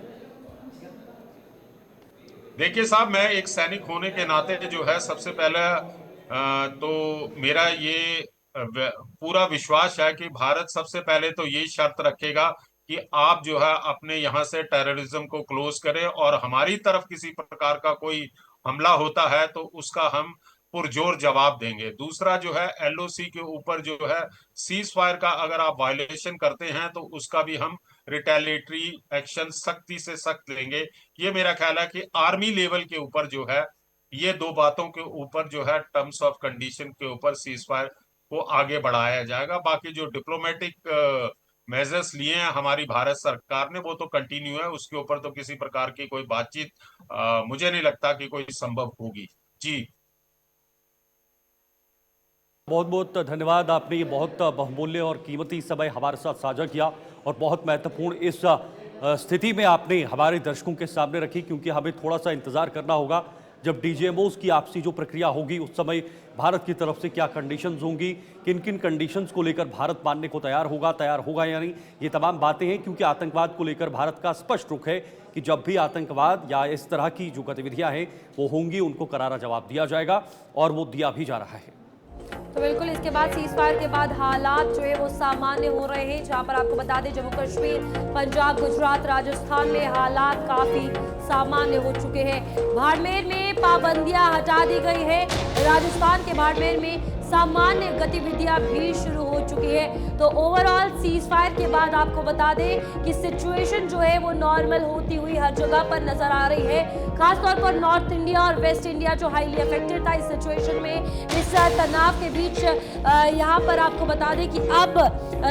Speaker 4: देखिए साहब, मैं एक सैनिक होने के नाते जो है सबसे पहले तो मेरा ये पूरा विश्वास है कि भारत सबसे पहले तो यही शर्त रखेगा कि आप जो है अपने यहाँ से टेररिज्म को क्लोज करें, और हमारी तरफ किसी प्रकार का कोई हमला होता है तो उसका हम पुरजोर जवाब देंगे। दूसरा जो है एलओसी के ऊपर जो है सीज फायर का अगर आप वायलेशन करते हैं तो उसका भी हम रिटेलिएटरी एक्शन सख्ती से सख्त लेंगे। ये मेरा ख्याल है कि आर्मी लेवल के ऊपर जो है ये दो बातों के ऊपर जो है टर्म्स ऑफ कंडीशन के ऊपर सीज फायर को आगे बढ़ाया जाएगा। बाकी जो डिप्लोमेटिक मेजर्स लिए हैं हमारी भारत सरकार ने वो तो कंटिन्यू है, उसके ऊपर तो किसी प्रकार की कोई बातचीत मुझे नहीं लगता कि कोई संभव होगी। जी
Speaker 1: बहुत बहुत धन्यवाद, आपने ये बहुत बहुमूल्य और कीमती समय हमारे साथ साझा किया और बहुत महत्वपूर्ण इस स्थिति में आपने हमारे दर्शकों के सामने रखी, क्योंकि हमें थोड़ा सा इंतजार करना होगा जब डीजीएमओज की आपसी जो प्रक्रिया होगी उस समय भारत की तरफ से क्या कंडीशंस होंगी, किन किन कंडीशंस को लेकर भारत मानने को तैयार होगा या नहीं, ये तमाम बातें हैं। क्योंकि आतंकवाद को लेकर भारत का स्पष्ट रुख है कि जब भी आतंकवाद या इस तरह की जो गतिविधियां हैं वो होंगी उनको करारा जवाब दिया जाएगा, और वो दिया भी जा रहा है।
Speaker 2: तो बिल्कुल इसके बाद सीज फायर के बाद हालात जो है वो सामान्य हो रहे हैं, जहां पर आपको बता दें जम्मू कश्मीर, पंजाब, गुजरात, राजस्थान में हालात काफी सामान्य हो चुके हैं। बाड़मेर में पाबंदियां हटा दी गई है, राजस्थान के बाड़मेर में सामान्य गतिविधियां भी शुरू हो चुकी है। तो ओवरऑल सीज फायर के बाद आपको बता दें कि सिचुएशन जो है वो नॉर्मल होती हुई हर जगह पर नजर आ रही है। खासतौर पर नॉर्थ इंडिया और वेस्ट इंडिया जो हाईली अफेक्टेड था इस सिचुएशन में, इस तनाव के बीच यहाँ पर आपको बता दें कि अब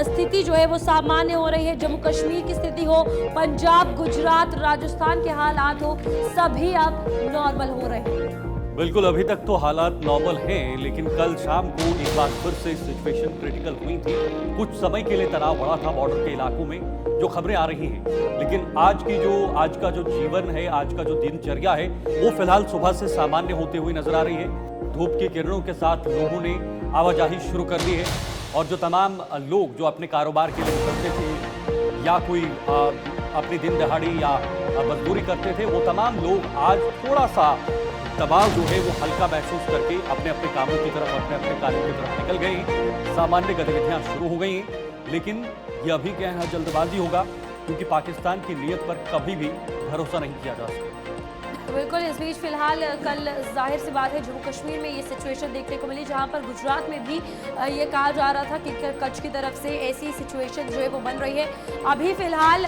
Speaker 2: स्थिति जो है वो सामान्य हो रही है। जम्मू कश्मीर की स्थिति हो, पंजाब, गुजरात, राजस्थान के हालात हो, सभी अब नॉर्मल हो रहे हैं।
Speaker 1: बिल्कुल, अभी तक तो हालात नॉर्मल हैं, लेकिन कल शाम को एक बार फिर से सिचुएशन क्रिटिकल हुई थी। कुछ समय के लिए तनाव बढ़ा था बॉर्डर के इलाकों में, जो खबरें आ रही हैं। लेकिन आज का जो जीवन है, आज का जो दिनचर्या है, वो फिलहाल सुबह से सामान्य होते हुए नजर आ रही है। धूप की किरणों के साथ लोगों ने आवाजाही शुरू कर दी है, और जो तमाम लोग जो अपने कारोबार के लिए निकलते थे या कोई अपनी दिन दहाड़ी या मजदूरी करते थे, वो तमाम लोग आज थोड़ा सा दबाव जो है वो हल्का महसूस करके अपने अपने कामों की तरफ, अपने अपने कार्यों की तरफ निकल गए। सामान्य गतिविधियां शुरू हो गई हैं, लेकिन ये अभी कहना जल्दबाजी होगा, क्योंकि पाकिस्तान की नीयत पर कभी भी भरोसा नहीं किया जा सकता।
Speaker 2: बिल्कुल, इस बीच फिलहाल कल जाहिर सी बात है जम्मू कश्मीर में ये सिचुएशन देखने को मिली, जहां पर गुजरात में भी ये कहा जा रहा था कि कच्छ की तरफ से ऐसी सिचुएशन जो है वो बन रही है। अभी फिलहाल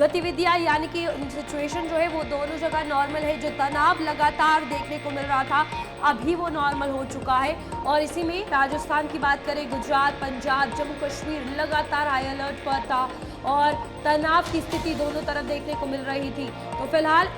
Speaker 2: गतिविधियां यानी कि सिचुएशन जो है वो दोनों जगह नॉर्मल है। जो तनाव लगातार देखने को मिल रहा था अभी वो नॉर्मल हो चुका है। और इसी में राजस्थान की बात करें, गुजरात, पंजाब, जम्मू कश्मीर लगातार हाई अलर्ट पर था और तनाव की स्थिति दोनों तरफ देखने को मिल रही थी। तो फिलहाल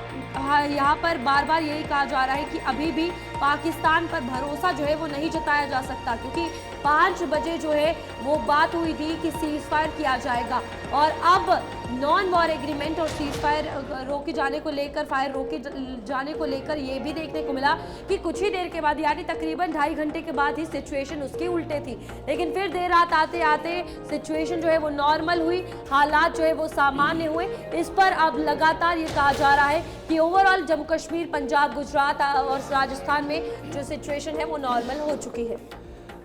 Speaker 2: यहाँ पर बार बार यही कहा जा रहा है कि अभी भी पाकिस्तान पर भरोसा जो है वो नहीं जताया जा सकता, क्योंकि 5 बजे जो है वो बात हुई थी कि सीज फायर किया जाएगा और अब नॉन वॉर एग्रीमेंट और सीज फायर रोके जाने को लेकर, फायर रोके जाने को लेकर ये भी देखने को मिला कि कुछ ही देर के बाद यानी तकरीबन 2.5 घंटे के बाद ही सिचुएशन उसकी उल्टे थी। लेकिन फिर देर रात आते आते सिचुएशन जो है वो नॉर्मल हुई, हालात जो है वो सामान्य हुए। इस पर अब लगातार ये कहा जा रहा है कि ओवरऑल जम्मू कश्मीर, पंजाब, गुजरात और राजस्थान में जो सिचुएशन है वो नॉर्मल हो चुकी है।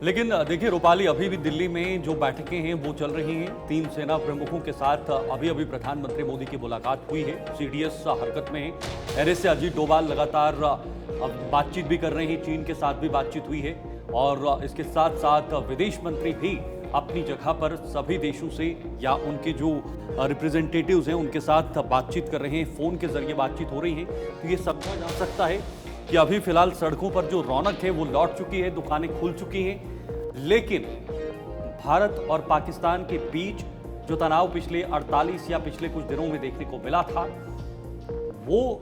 Speaker 1: लेकिन देखिए रूपाली, अभी भी दिल्ली में जो बैठकें हैं वो चल रही हैं। 3 सेना प्रमुखों के साथ अभी प्रधानमंत्री मोदी की मुलाकात हुई है। सीडीएस हरकत में है। एनएसए अजीत डोभाल लगातार बातचीत भी कर रहे हैं, चीन के साथ भी बातचीत हुई है और इसके साथ साथ विदेश मंत्री भी अपनी जगह पर सभी देशों से या उनके जो रिप्रेजेंटेटिव्स हैं उनके साथ बातचीत कर रहे हैं, फ़ोन के जरिए बातचीत हो रही है। तो ये समझा जा सकता है कि अभी फिलहाल सड़कों पर जो रौनक है वो लौट चुकी है, दुकानें खुल चुकी हैं। लेकिन भारत और पाकिस्तान के बीच जो तनाव पिछले 48 या पिछले कुछ दिनों में देखने को मिला था वो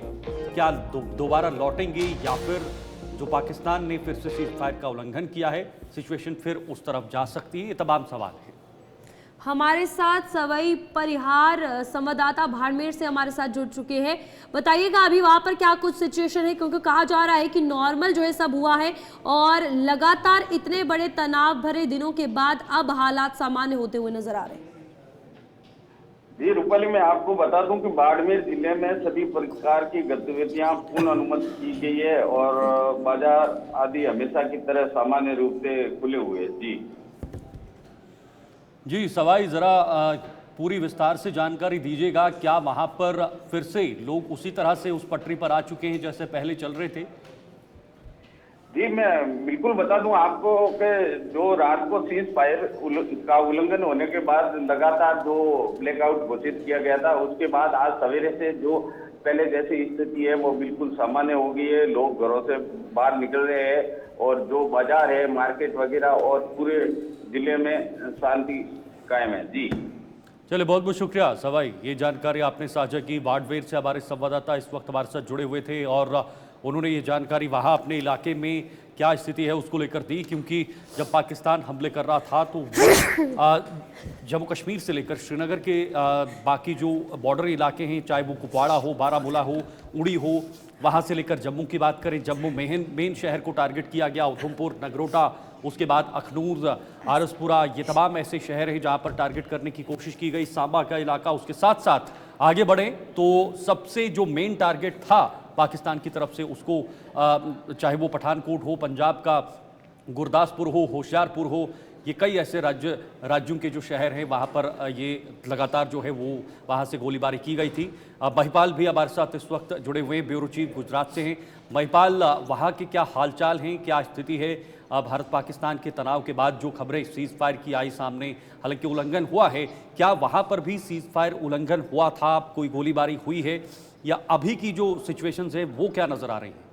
Speaker 1: क्या दोबारा लौटेंगे या फिर जो पाकिस्तान ने फिर से सीज फायर का उल्लंघन किया है, सिचुएशन फिर उस तरफ जा सकती है? ये तमाम सवाल है।
Speaker 2: हमारे साथ सवई परिहार संवाददाता बाड़मेर से हमारे साथ जुड़ चुके हैं। बताइएगा अभी वहां पर क्या कुछ सिचुएशन है, क्योंकि कहा जा रहा है कि नॉर्मल जो है सब हुआ है और लगातार इतने बड़े तनाव भरे दिनों के बाद अब हालात सामान्य होते हुए नजर आ रहे हैं।
Speaker 5: जी रूपाली, मैं आपको बता दूं कि बाड़मेर जिले में सभी प्रकार की गतिविधियां पूर्ण अनुमति की गई है और बाजार आदि हमेशा की तरह सामान्य रूप से खुले हुए हैं।
Speaker 1: जी सवाई, जरा पूरी विस्तार से जानकारी दीजिएगा। क्या वहां पर फिर से लोग उसी तरह से उस पटरी पर आ चुके हैं जैसे पहले चल रहे थे?
Speaker 5: जी मैं बिल्कुल बता दूं आपको कि जो रात को सीज फायर का उल्लंघन होने के बाद लगातार जो ब्लैकआउट घोषित किया गया था, उसके बाद आज सवेरे से जो पहले जैसी स्थिति है वो बिल्कुल सामान्य हो गई है। लोग घरों से बाहर निकल रहे हैं और जो बाजार है, मार्केट वगैरह और पूरे जिले में शांति कायम है। जी
Speaker 1: चलिए, बहुत बहुत शुक्रिया सवाई, ये जानकारी आपने साझा की। बाड़मेर से हमारे संवाददाता इस वक्त हमारे साथ जुड़े हुए थे और उन्होंने ये जानकारी वहाँ अपने इलाके में क्या स्थिति है उसको लेकर दी, क्योंकि जब पाकिस्तान हमले कर रहा था तो जम्मू कश्मीर से लेकर श्रीनगर के बाकी जो बॉर्डर इलाके हैं, चाहे वो कुपवाड़ा हो, बारामूला हो, उड़ी हो, वहाँ से लेकर जम्मू की बात करें, जम्मू मेन शहर को टारगेट किया गया, उधमपुर, नगरोटा, उसके बाद अखनूर, आरसपुरा, ये तमाम ऐसे शहर हैं जहाँ पर टारगेट करने की कोशिश की गई। सांबा का इलाका, उसके साथ साथ आगे बढ़े तो सबसे जो मेन टारगेट था पाकिस्तान की तरफ से उसको चाहे वो पठानकोट हो, पंजाब का गुरदासपुर हो, होशियारपुर हो, ये कई ऐसे राज्यों के जो शहर हैं वहाँ पर ये लगातार जो है वो वहाँ से गोलीबारी की गई थी। महिपाल भी हमारे साथ इस वक्त जुड़े हुए हैं, ब्यूरो चीफ गुजरात से हैं। महिपाल, वहाँ के क्या हालचाल हैं, क्या स्थिति है? भारत पाकिस्तान के तनाव के बाद जो खबरें सीज फायर की आई सामने, हालांकि उल्लंघन हुआ है, क्या वहाँ पर भी सीज फायर उल्लंघन हुआ था, कोई गोलीबारी हुई है, या अभी की जो सिचुएशंस है वो क्या नजर आ रही है?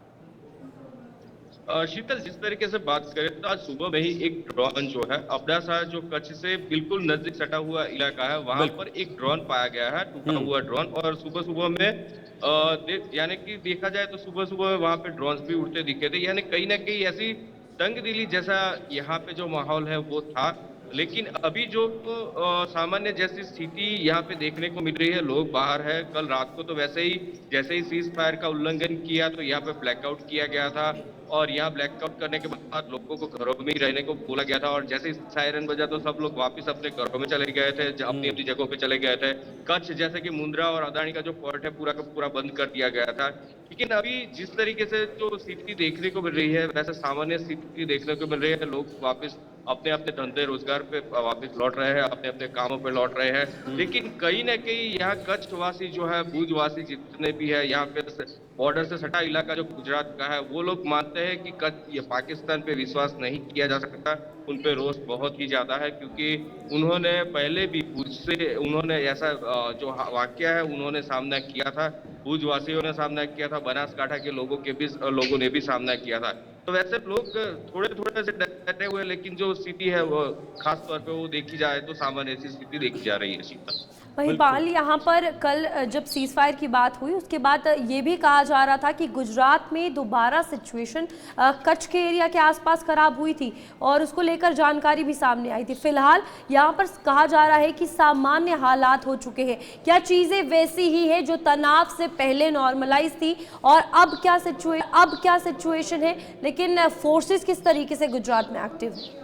Speaker 6: शीतल, जिस तरीके से बात करें तो आज सुबह में ही एक ड्रोन जो है अपना सा जो कच्छ से बिल्कुल नजदीक सटा हुआ इलाका है, वहां पर एक ड्रोन पाया गया है, टूटा हुआ ड्रोन। और सुबह सुबह में यानी कि देखा जाए तो सुबह सुबह वहां पे ड्रोन भी उड़ते दिखे थे, यानी कहीं ना कहीं ऐसी तंगदिली जैसा यहाँ पे जो माहौल है वो था। लेकिन अभी जो सामान्य जैसी स्थिति यहाँ पे देखने को मिल रही है, लोग बाहर है। कल रात को तो वैसे ही जैसे ही सीज फायर का उल्लंघन किया तो यहाँ पे ब्लैकआउट किया गया था और यहाँ ब्लैकआउट करने के बाद लोगों को घरों में ही रहने को बोला गया था और जैसे ही सायरन बजा तो सब लोग वापस अपने घरों में चले गए थे, अपनी अपनी जगहों पे चले गए थे। कच्छ जैसे कि मुंद्रा और अदानी का जो पोर्ट है पूरा का पूरा बंद कर दिया गया था। लेकिन अभी जिस तरीके से जो स्थिति देखने को मिल रही है वैसे सामान्य स्थिति देखने को मिल रही है, लोग वापस अपने अपने धंधे रोजगार पे वापस लौट रहे हैं, अपने अपने कामों पे लौट रहे हैं। लेकिन कहीं ना कहीं यहाँ कच्छवासी जो है, भुजवासी जितने भी है यहाँ पे बॉर्डर से सटा इलाका जो गुजरात का है, वो लोग मानते हैं कि कच्छ ये पाकिस्तान पे विश्वास नहीं किया जा सकता। उन पे रोष बहुत ही ज्यादा है, क्योंकि उन्होंने पहले भी भुज से उन्होंने ऐसा जो वाकया है उन्होंने सामना किया था, भुजवासियों ने सामना किया था, बनासकांठा के लोगों ने भी सामना किया था। तो वैसे लोग थोड़े थोड़े से डरे हुए, लेकिन जो स्थिति है वो खास तौर पे वो देखी जाए तो सामान्य सी स्थिति देखी जा रही है। शीतल,
Speaker 2: महिपाल, यहाँ पर कल जब सीज फायर की बात हुई उसके बाद ये भी कहा जा रहा था कि गुजरात में दोबारा सिचुएशन कच्छ के एरिया के आसपास खराब हुई थी और उसको लेकर जानकारी भी सामने आई थी। फिलहाल यहाँ पर कहा जा रहा है कि सामान्य हालात हो चुके हैं। क्या चीज़ें वैसी ही है जो तनाव से पहले नॉर्मलाइज थी और अब क्या सिचुएशन है, लेकिन फोर्सेस किस तरीके से गुजरात में एक्टिव है?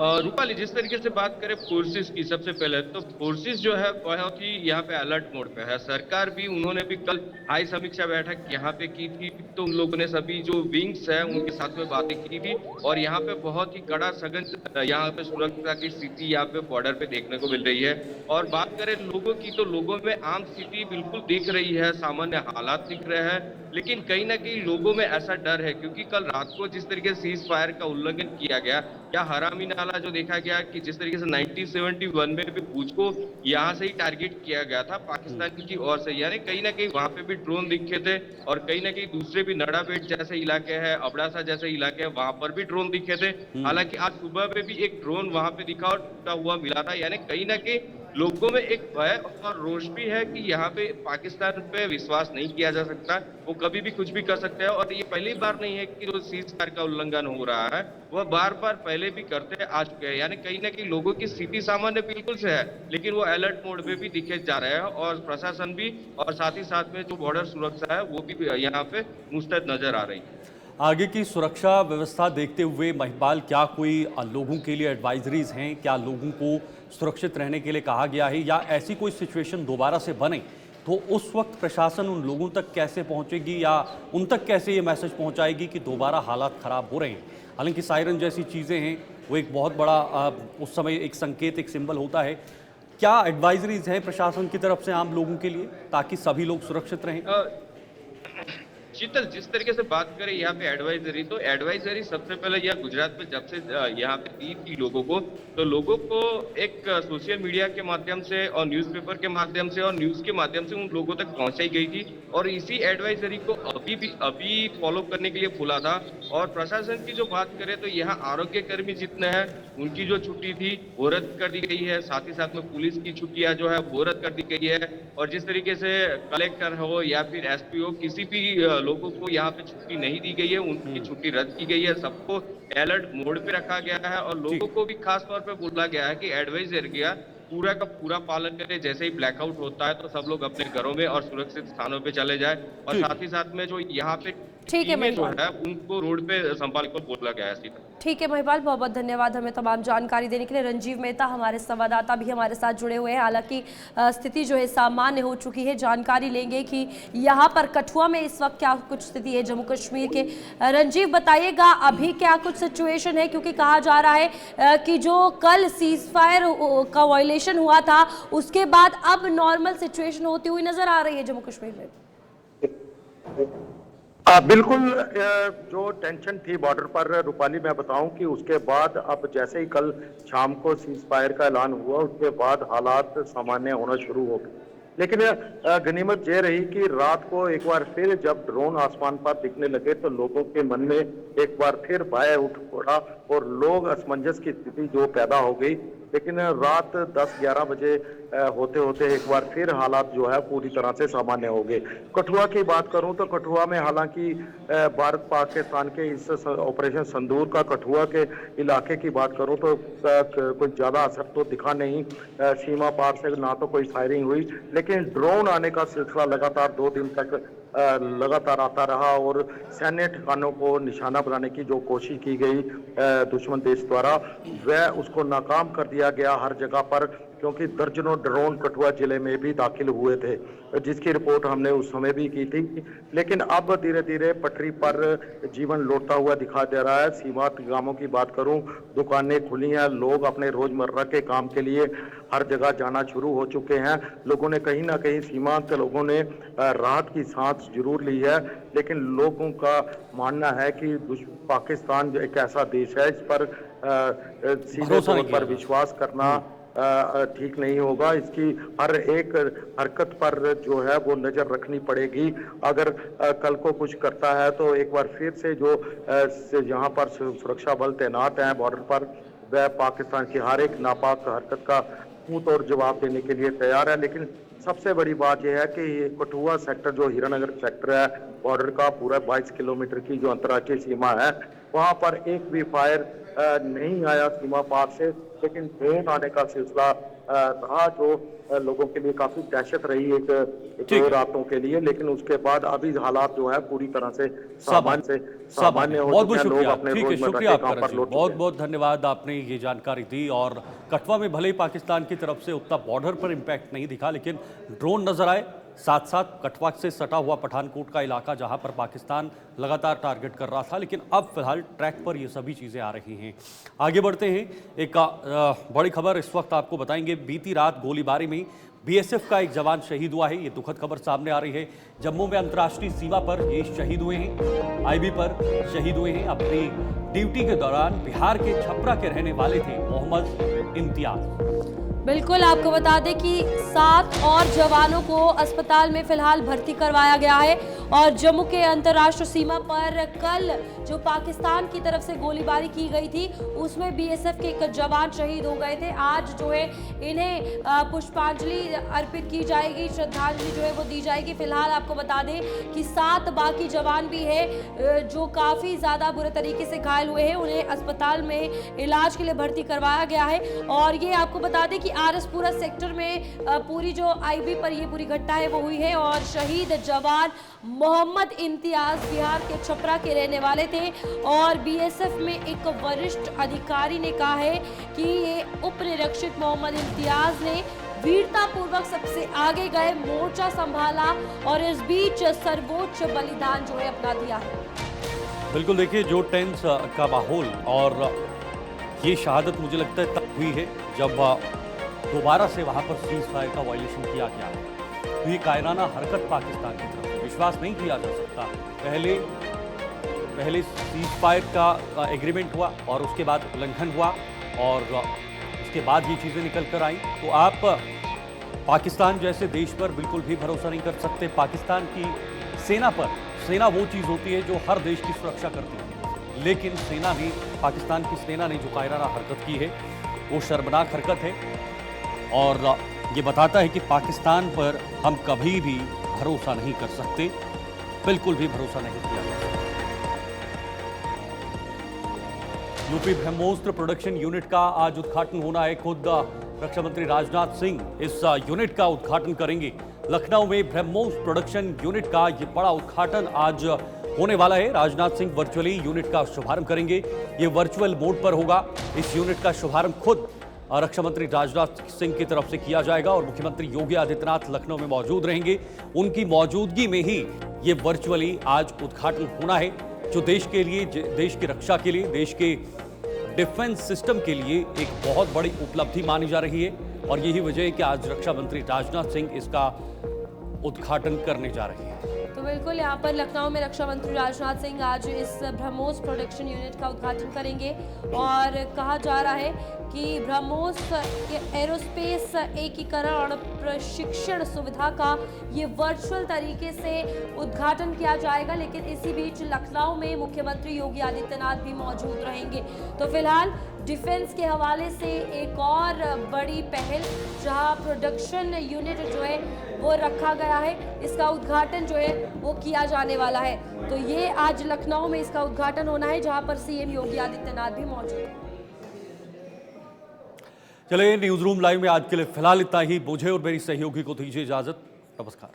Speaker 6: रूपाली, जिस तरीके से बात करें फोर्सेस की, सबसे पहले तो फोर्सेस जो है बहुत ही यहाँ पे अलर्ट मोड पे है। सरकार भी, उन्होंने भी कल हाई समीक्षा बैठक यहाँ पे की थी, तो उन लोगों ने सभी जो विंग्स है उनके साथ में बातें की थी और यहाँ पे बहुत ही कड़ा सघन यहाँ पे सुरक्षा की स्थिति यहाँ पे बॉर्डर पे देखने को मिल रही है। और बात करें लोगों की, तो लोगों में आम स्थिति बिल्कुल दिख रही है, सामान्य हालात दिख रहे हैं, लेकिन कहीं ना कहीं लोगों में ऐसा डर है, क्योंकि कल रात को जिस तरीके से सीज फायर का उल्लंघन किया गया, या हरामी नाला जो देखा गया कि जिस तरीके से 1971 में भी भुज को यहाँ से ही टारगेट किया गया था पाकिस्तान की ओर से, यानी कहीं ना कहीं वहां पे भी ड्रोन दिखे थे और कहीं ना कहीं दूसरे भी नड़ाबेट जैसे इलाके हैं, अबड़ासा जैसे इलाके हैं, वहां पर भी ड्रोन दिखे थे। हालांकि आज सुबह में भी एक ड्रोन वहां पे दिखा और टूटा हुआ मिला था, यानी कहीं ना कहीं लोगों में एक भय और रोष भी है कि यहाँ पे पाकिस्तान पे विश्वास नहीं किया जा सकता, वो कभी भी कुछ भी कर सकते हैं। और ये पहली बार नहीं है कि जो सीज फायर का उल्लंघन हो रहा है, वह बार बार पहले भी करते आ चुके हैं। यानी कहीं ना कहीं लोगों की स्थिति सामान्य बिल्कुल से है, लेकिन वो अलर्ट मोड में भी दिखे जा रहे हैं और प्रशासन भी और साथ ही साथ में जो बॉर्डर सुरक्षा है वो भी यहाँ पे मुस्तैद नजर आ रही है।
Speaker 1: आगे की सुरक्षा व्यवस्था देखते हुए महिपाल, क्या कोई लोगों के लिए एडवाइजरीज हैं? क्या लोगों को सुरक्षित रहने के लिए कहा गया है, या ऐसी कोई सिचुएशन दोबारा से बने तो उस वक्त प्रशासन उन लोगों तक कैसे पहुंचेगी या उन तक कैसे ये मैसेज पहुंचाएगी कि दोबारा हालात ख़राब हो रहे हैं? हालांकि सायरन जैसी चीज़ें हैं वो एक बहुत बड़ा उस समय एक संकेत, एक सिंबल होता है। क्या एडवाइजरीज है प्रशासन की तरफ से आम लोगों के लिए ताकि सभी लोग सुरक्षित रहें?
Speaker 6: शीतल, जिस तरीके से बात करें यहाँ पे एडवाइजरी, तो एडवाइजरी सबसे पहले यह गुजरात में जब से यहाँ पे दी थी लोगों को, तो लोगों को एक सोशल मीडिया के माध्यम से और न्यूज़पेपर के माध्यम से और न्यूज़ के माध्यम से उन लोगों तक पहुंचाई गई थी और इसी एडवाइजरी को अभी फॉलो करने के लिए बोला था। और प्रशासन की जो बात करें तो यहाँ आरोग्य कर्मी जितने हैं उनकी जो छुट्टी थी वो रद्द कर दी गई है, साथ ही साथ में पुलिस की छुट्टियां जो है वो रद्द कर दी गई है। और जिस तरीके से कलेक्टर हो या फिर एसपी हो, किसी भी लोगों को यहाँ पे छुट्टी नहीं दी गई है, उनकी छुट्टी रद्द की गई है, सबको अलर्ट मोड पे रखा गया है और लोगों को भी खास तौर पे बोला गया है कि एडवाइजर किया पूरा का पूरा पालन करें। जैसे ही ब्लैकआउट होता है तो सब लोग अपने घरों में और सुरक्षित स्थानों पे चले जाए और साथ ही साथ में जो यहाँ पे
Speaker 2: ठीक है
Speaker 6: जो है उनको रोड पे संभाल कर बोला गया है।
Speaker 2: ठीक है महिपाल, बहुत बहुत धन्यवाद हमें तमाम जानकारी देने के लिए। रंजीव मेहता हमारे संवाददाता भी हमारे साथ जुड़े हुए हैं। हालांकि स्थिति जो है सामान्य हो चुकी है, जानकारी लेंगे कि यहाँ पर कठुआ में इस वक्त क्या कुछ स्थिति है जम्मू कश्मीर के। रंजीव बताइएगा अभी क्या कुछ सिचुएशन है, क्योंकि कहा जा रहा है कि जो कल सीज फायर का वायलेशन हुआ था उसके बाद अब नॉर्मल सिचुएशन होती हुई नजर आ रही है जम्मू कश्मीर में।
Speaker 7: बिल्कुल, जो टेंशन थी बॉर्डर पर रूपाली, मैं बताऊं कि उसके बाद अब जैसे ही कल शाम को सीज फायर का ऐलान हुआ उसके बाद हालात सामान्य होना शुरू हो गए। लेकिन गनीमत ये रही कि रात को एक बार फिर जब ड्रोन आसमान पर दिखने लगे तो लोगों के मन में एक बार फिर भय उठ पड़ा और लोग असमंजस की स्थिति जो पैदा हो गई। लेकिन रात 10-11 बजे होते होते एक बार फिर हालात जो है पूरी तरह से सामान्य हो गए। कठुआ की बात करूं तो कठुआ में हालांकि भारत पाकिस्तान के इस ऑपरेशन संदूर का कठुआ के इलाके की बात करूं तो कोई ज़्यादा असर तो दिखा नहीं, सीमा पार से ना तो कोई फायरिंग हुई, लेकिन ड्रोन आने का सिलसिला लगातार 2 दिन तक लगातार आता रहा और सैन्य ठिकानों को निशाना बनाने की जो कोशिश की गई दुश्मन देश द्वारा वह उसको नाकाम कर दिया गया। हर जगह पर क्योंकि दर्जनों ड्रोन कठुआ जिले में भी दाखिल हुए थे, जिसकी रिपोर्ट हमने उस समय भी की थी। लेकिन अब धीरे धीरे पटरी पर जीवन लौटता हुआ दिखाई दे रहा है। सीमांत गांवों की बात करूं, दुकानें खुली हैं, लोग अपने रोजमर्रा के काम के लिए हर जगह जाना शुरू हो चुके हैं। लोगों ने कहीं ना कहीं, सीमांत लोगों ने राहत की सांस जरूर ली है, लेकिन लोगों का मानना है कि पाकिस्तान जो एक ऐसा देश है, इस पर सीधे तौर पर विश्वास करना ठीक नहीं होगा। इसकी हर एक हरकत पर जो है वो नजर रखनी पड़ेगी। अगर कल को कुछ करता है तो एक बार फिर से जो यहाँ पर सुरक्षा बल तैनात हैं बॉर्डर पर, वह पाकिस्तान की हर एक नापाक हरकत का मुंह तोड़ जवाब देने के लिए तैयार है। लेकिन सबसे बड़ी बात यह है कि ये कठुआ सेक्टर जो हीरानगर सेक्टर है, बॉर्डर का पूरा 22 किलोमीटर की जो अंतर्राष्ट्रीय सीमा है, वहां पर एक भी फायर नहीं आया सीमा पार से, लेकिन ड्रोन आने का सिलसिला रहा, जो लोगों के लिए काफी दहशत रही एक दो रातों के लिए। लेकिन उसके बाद अभी हालात जो है पूरी तरह से सामान्य हो चुके हैं। लोग अपने रोजमर्रा के काम पर लौट चुके हैं।
Speaker 1: बहुत बहुत धन्यवाद, आपने ये जानकारी दी। और कठुआ में भले ही पाकिस्तान की तरफ से उतना बॉर्डर पर इम्पैक्ट नहीं दिखा, लेकिन ड्रोन नजर आए। साथ साथ कठुआ से सटा हुआ पठानकोट का इलाका, जहां पर पाकिस्तान लगातार टारगेट कर रहा था, लेकिन अब फिलहाल ट्रैक पर ये सभी चीज़ें आ रही हैं। आगे बढ़ते हैं, एक बड़ी खबर इस वक्त आपको बताएंगे। बीती रात गोलीबारी में बीएसएफ का एक जवान शहीद हुआ है। ये दुखद खबर सामने आ रही है। जम्मू में अंतर्राष्ट्रीय सीमा पर ये शहीद हुए हैं, आईबी पर शहीद हुए हैं। अपनी ड्यूटी के दौरान बिहार के छपरा के रहने वाले थे मोहम्मद इम्तियाज।
Speaker 2: बिल्कुल, आपको बता दें कि 7 और जवानों को अस्पताल में फिलहाल भर्ती करवाया गया है। और जम्मू के अंतर्राष्ट्रीय सीमा पर कल जो पाकिस्तान की तरफ से गोलीबारी की गई थी, उसमें बीएसएफ के एक जवान शहीद हो गए थे। आज जो है इन्हें पुष्पांजलि अर्पित की जाएगी, श्रद्धांजलि जो है वो दी जाएगी। फिलहाल आपको बता दें कि 7 बाकी जवान भी है जो काफ़ी ज़्यादा बुरे तरीके से घायल हुए हैं, उन्हें अस्पताल में इलाज के लिए भर्ती करवाया गया है। और ये आपको बता दें कि आरएसपुरा सेक्टर में पूरी जो आईबी पर ये पूरी घटना है वो हुई है। और शहीद जवान मोहम्मद इम्तियाज बिहार के छपरा के रहने वाले थे। और बीएसएफ में एक वरिष्ठ अधिकारी ने कहा है कि ये उप निरीक्षक मोहम्मद इम्तियाज ने वीरतापूर्वक सबसे आगे गए, मोर्चा संभाला और इस बीच सर्वोच्च बलिदान जो है अपना दिया है।
Speaker 1: बिल्कुल, देखिए जो टेंस का माहौल, और ये शहादत मुझे लगता है तब हुई है जब दोबारा से वहां पर सीज फायर का वायलेशन किया गया है। तो ये कायराना हरकत पाकिस्तान की तरफ से विश्वास नहीं किया जा सकता। पहले सीज फायर का एग्रीमेंट हुआ और उसके बाद उल्लंघन हुआ और उसके बाद ये चीज़ें निकल कर आई। तो आप पाकिस्तान जैसे देश पर बिल्कुल भी भरोसा नहीं कर सकते। पाकिस्तान की सेना पर, सेना वो चीज़ होती है जो हर देश की सुरक्षा करती है, लेकिन पाकिस्तान की सेना ने जो कायराना हरकत की है वो शर्मनाक हरकत है। और ये बताता है कि पाकिस्तान पर हम कभी भी भरोसा नहीं कर सकते, बिल्कुल भी भरोसा नहीं किया जा सकता। यूपी ब्रह्मोस्त्र प्रोडक्शन यूनिट का आज उद्घाटन होना है। खुद रक्षा मंत्री राजनाथ सिंह इस यूनिट का उद्घाटन करेंगे। लखनऊ में ब्रह्मोस्त्र प्रोडक्शन यूनिट का ये बड़ा उद्घाटन आज होने वाला है। राजनाथ सिंह वर्चुअली यूनिट का शुभारंभ करेंगे। ये वर्चुअल मोड पर होगा। इस यूनिट का शुभारंभ खुद रक्षा मंत्री राजनाथ सिंह की तरफ से किया जाएगा और मुख्यमंत्री योगी आदित्यनाथ लखनऊ में मौजूद रहेंगे। उनकी मौजूदगी में ही ये वर्चुअली आज उद्घाटन होना है, जो देश के लिए, देश की रक्षा के लिए, देश के डिफेंस सिस्टम के लिए एक बहुत बड़ी उपलब्धि मानी जा रही है। और यही वजह है कि आज रक्षा मंत्री राजनाथ सिंह इसका उद्घाटन करने जा रहे हैं।
Speaker 2: तो बिल्कुल, यहाँ पर लखनऊ में रक्षा मंत्री राजनाथ सिंह आज इस ब्रह्मोस प्रोडक्शन यूनिट का उद्घाटन करेंगे। और कहा जा रहा है कि ब्रह्मोस एरोस्पेस एकीकरण और प्रशिक्षण सुविधा का ये वर्चुअल तरीके से उद्घाटन किया जाएगा। लेकिन इसी बीच लखनऊ में मुख्यमंत्री योगी आदित्यनाथ भी मौजूद रहेंगे। तो फिलहाल डिफेंस के हवाले से एक और बड़ी पहल, जहां प्रोडक्शन यूनिट जो है वो रखा गया है, इसका उद्घाटन जो है वो किया जाने वाला है। तो ये आज लखनऊ में इसका उद्घाटन होना है, जहां पर सीएम योगी आदित्यनाथ भी मौजूद हैं।
Speaker 1: चलिए, न्यूज़ रूम लाइव में आज के लिए फिलहाल इतना ही। मुझे और मेरी सहयोगी को दीजिए इजाजत। नमस्कार।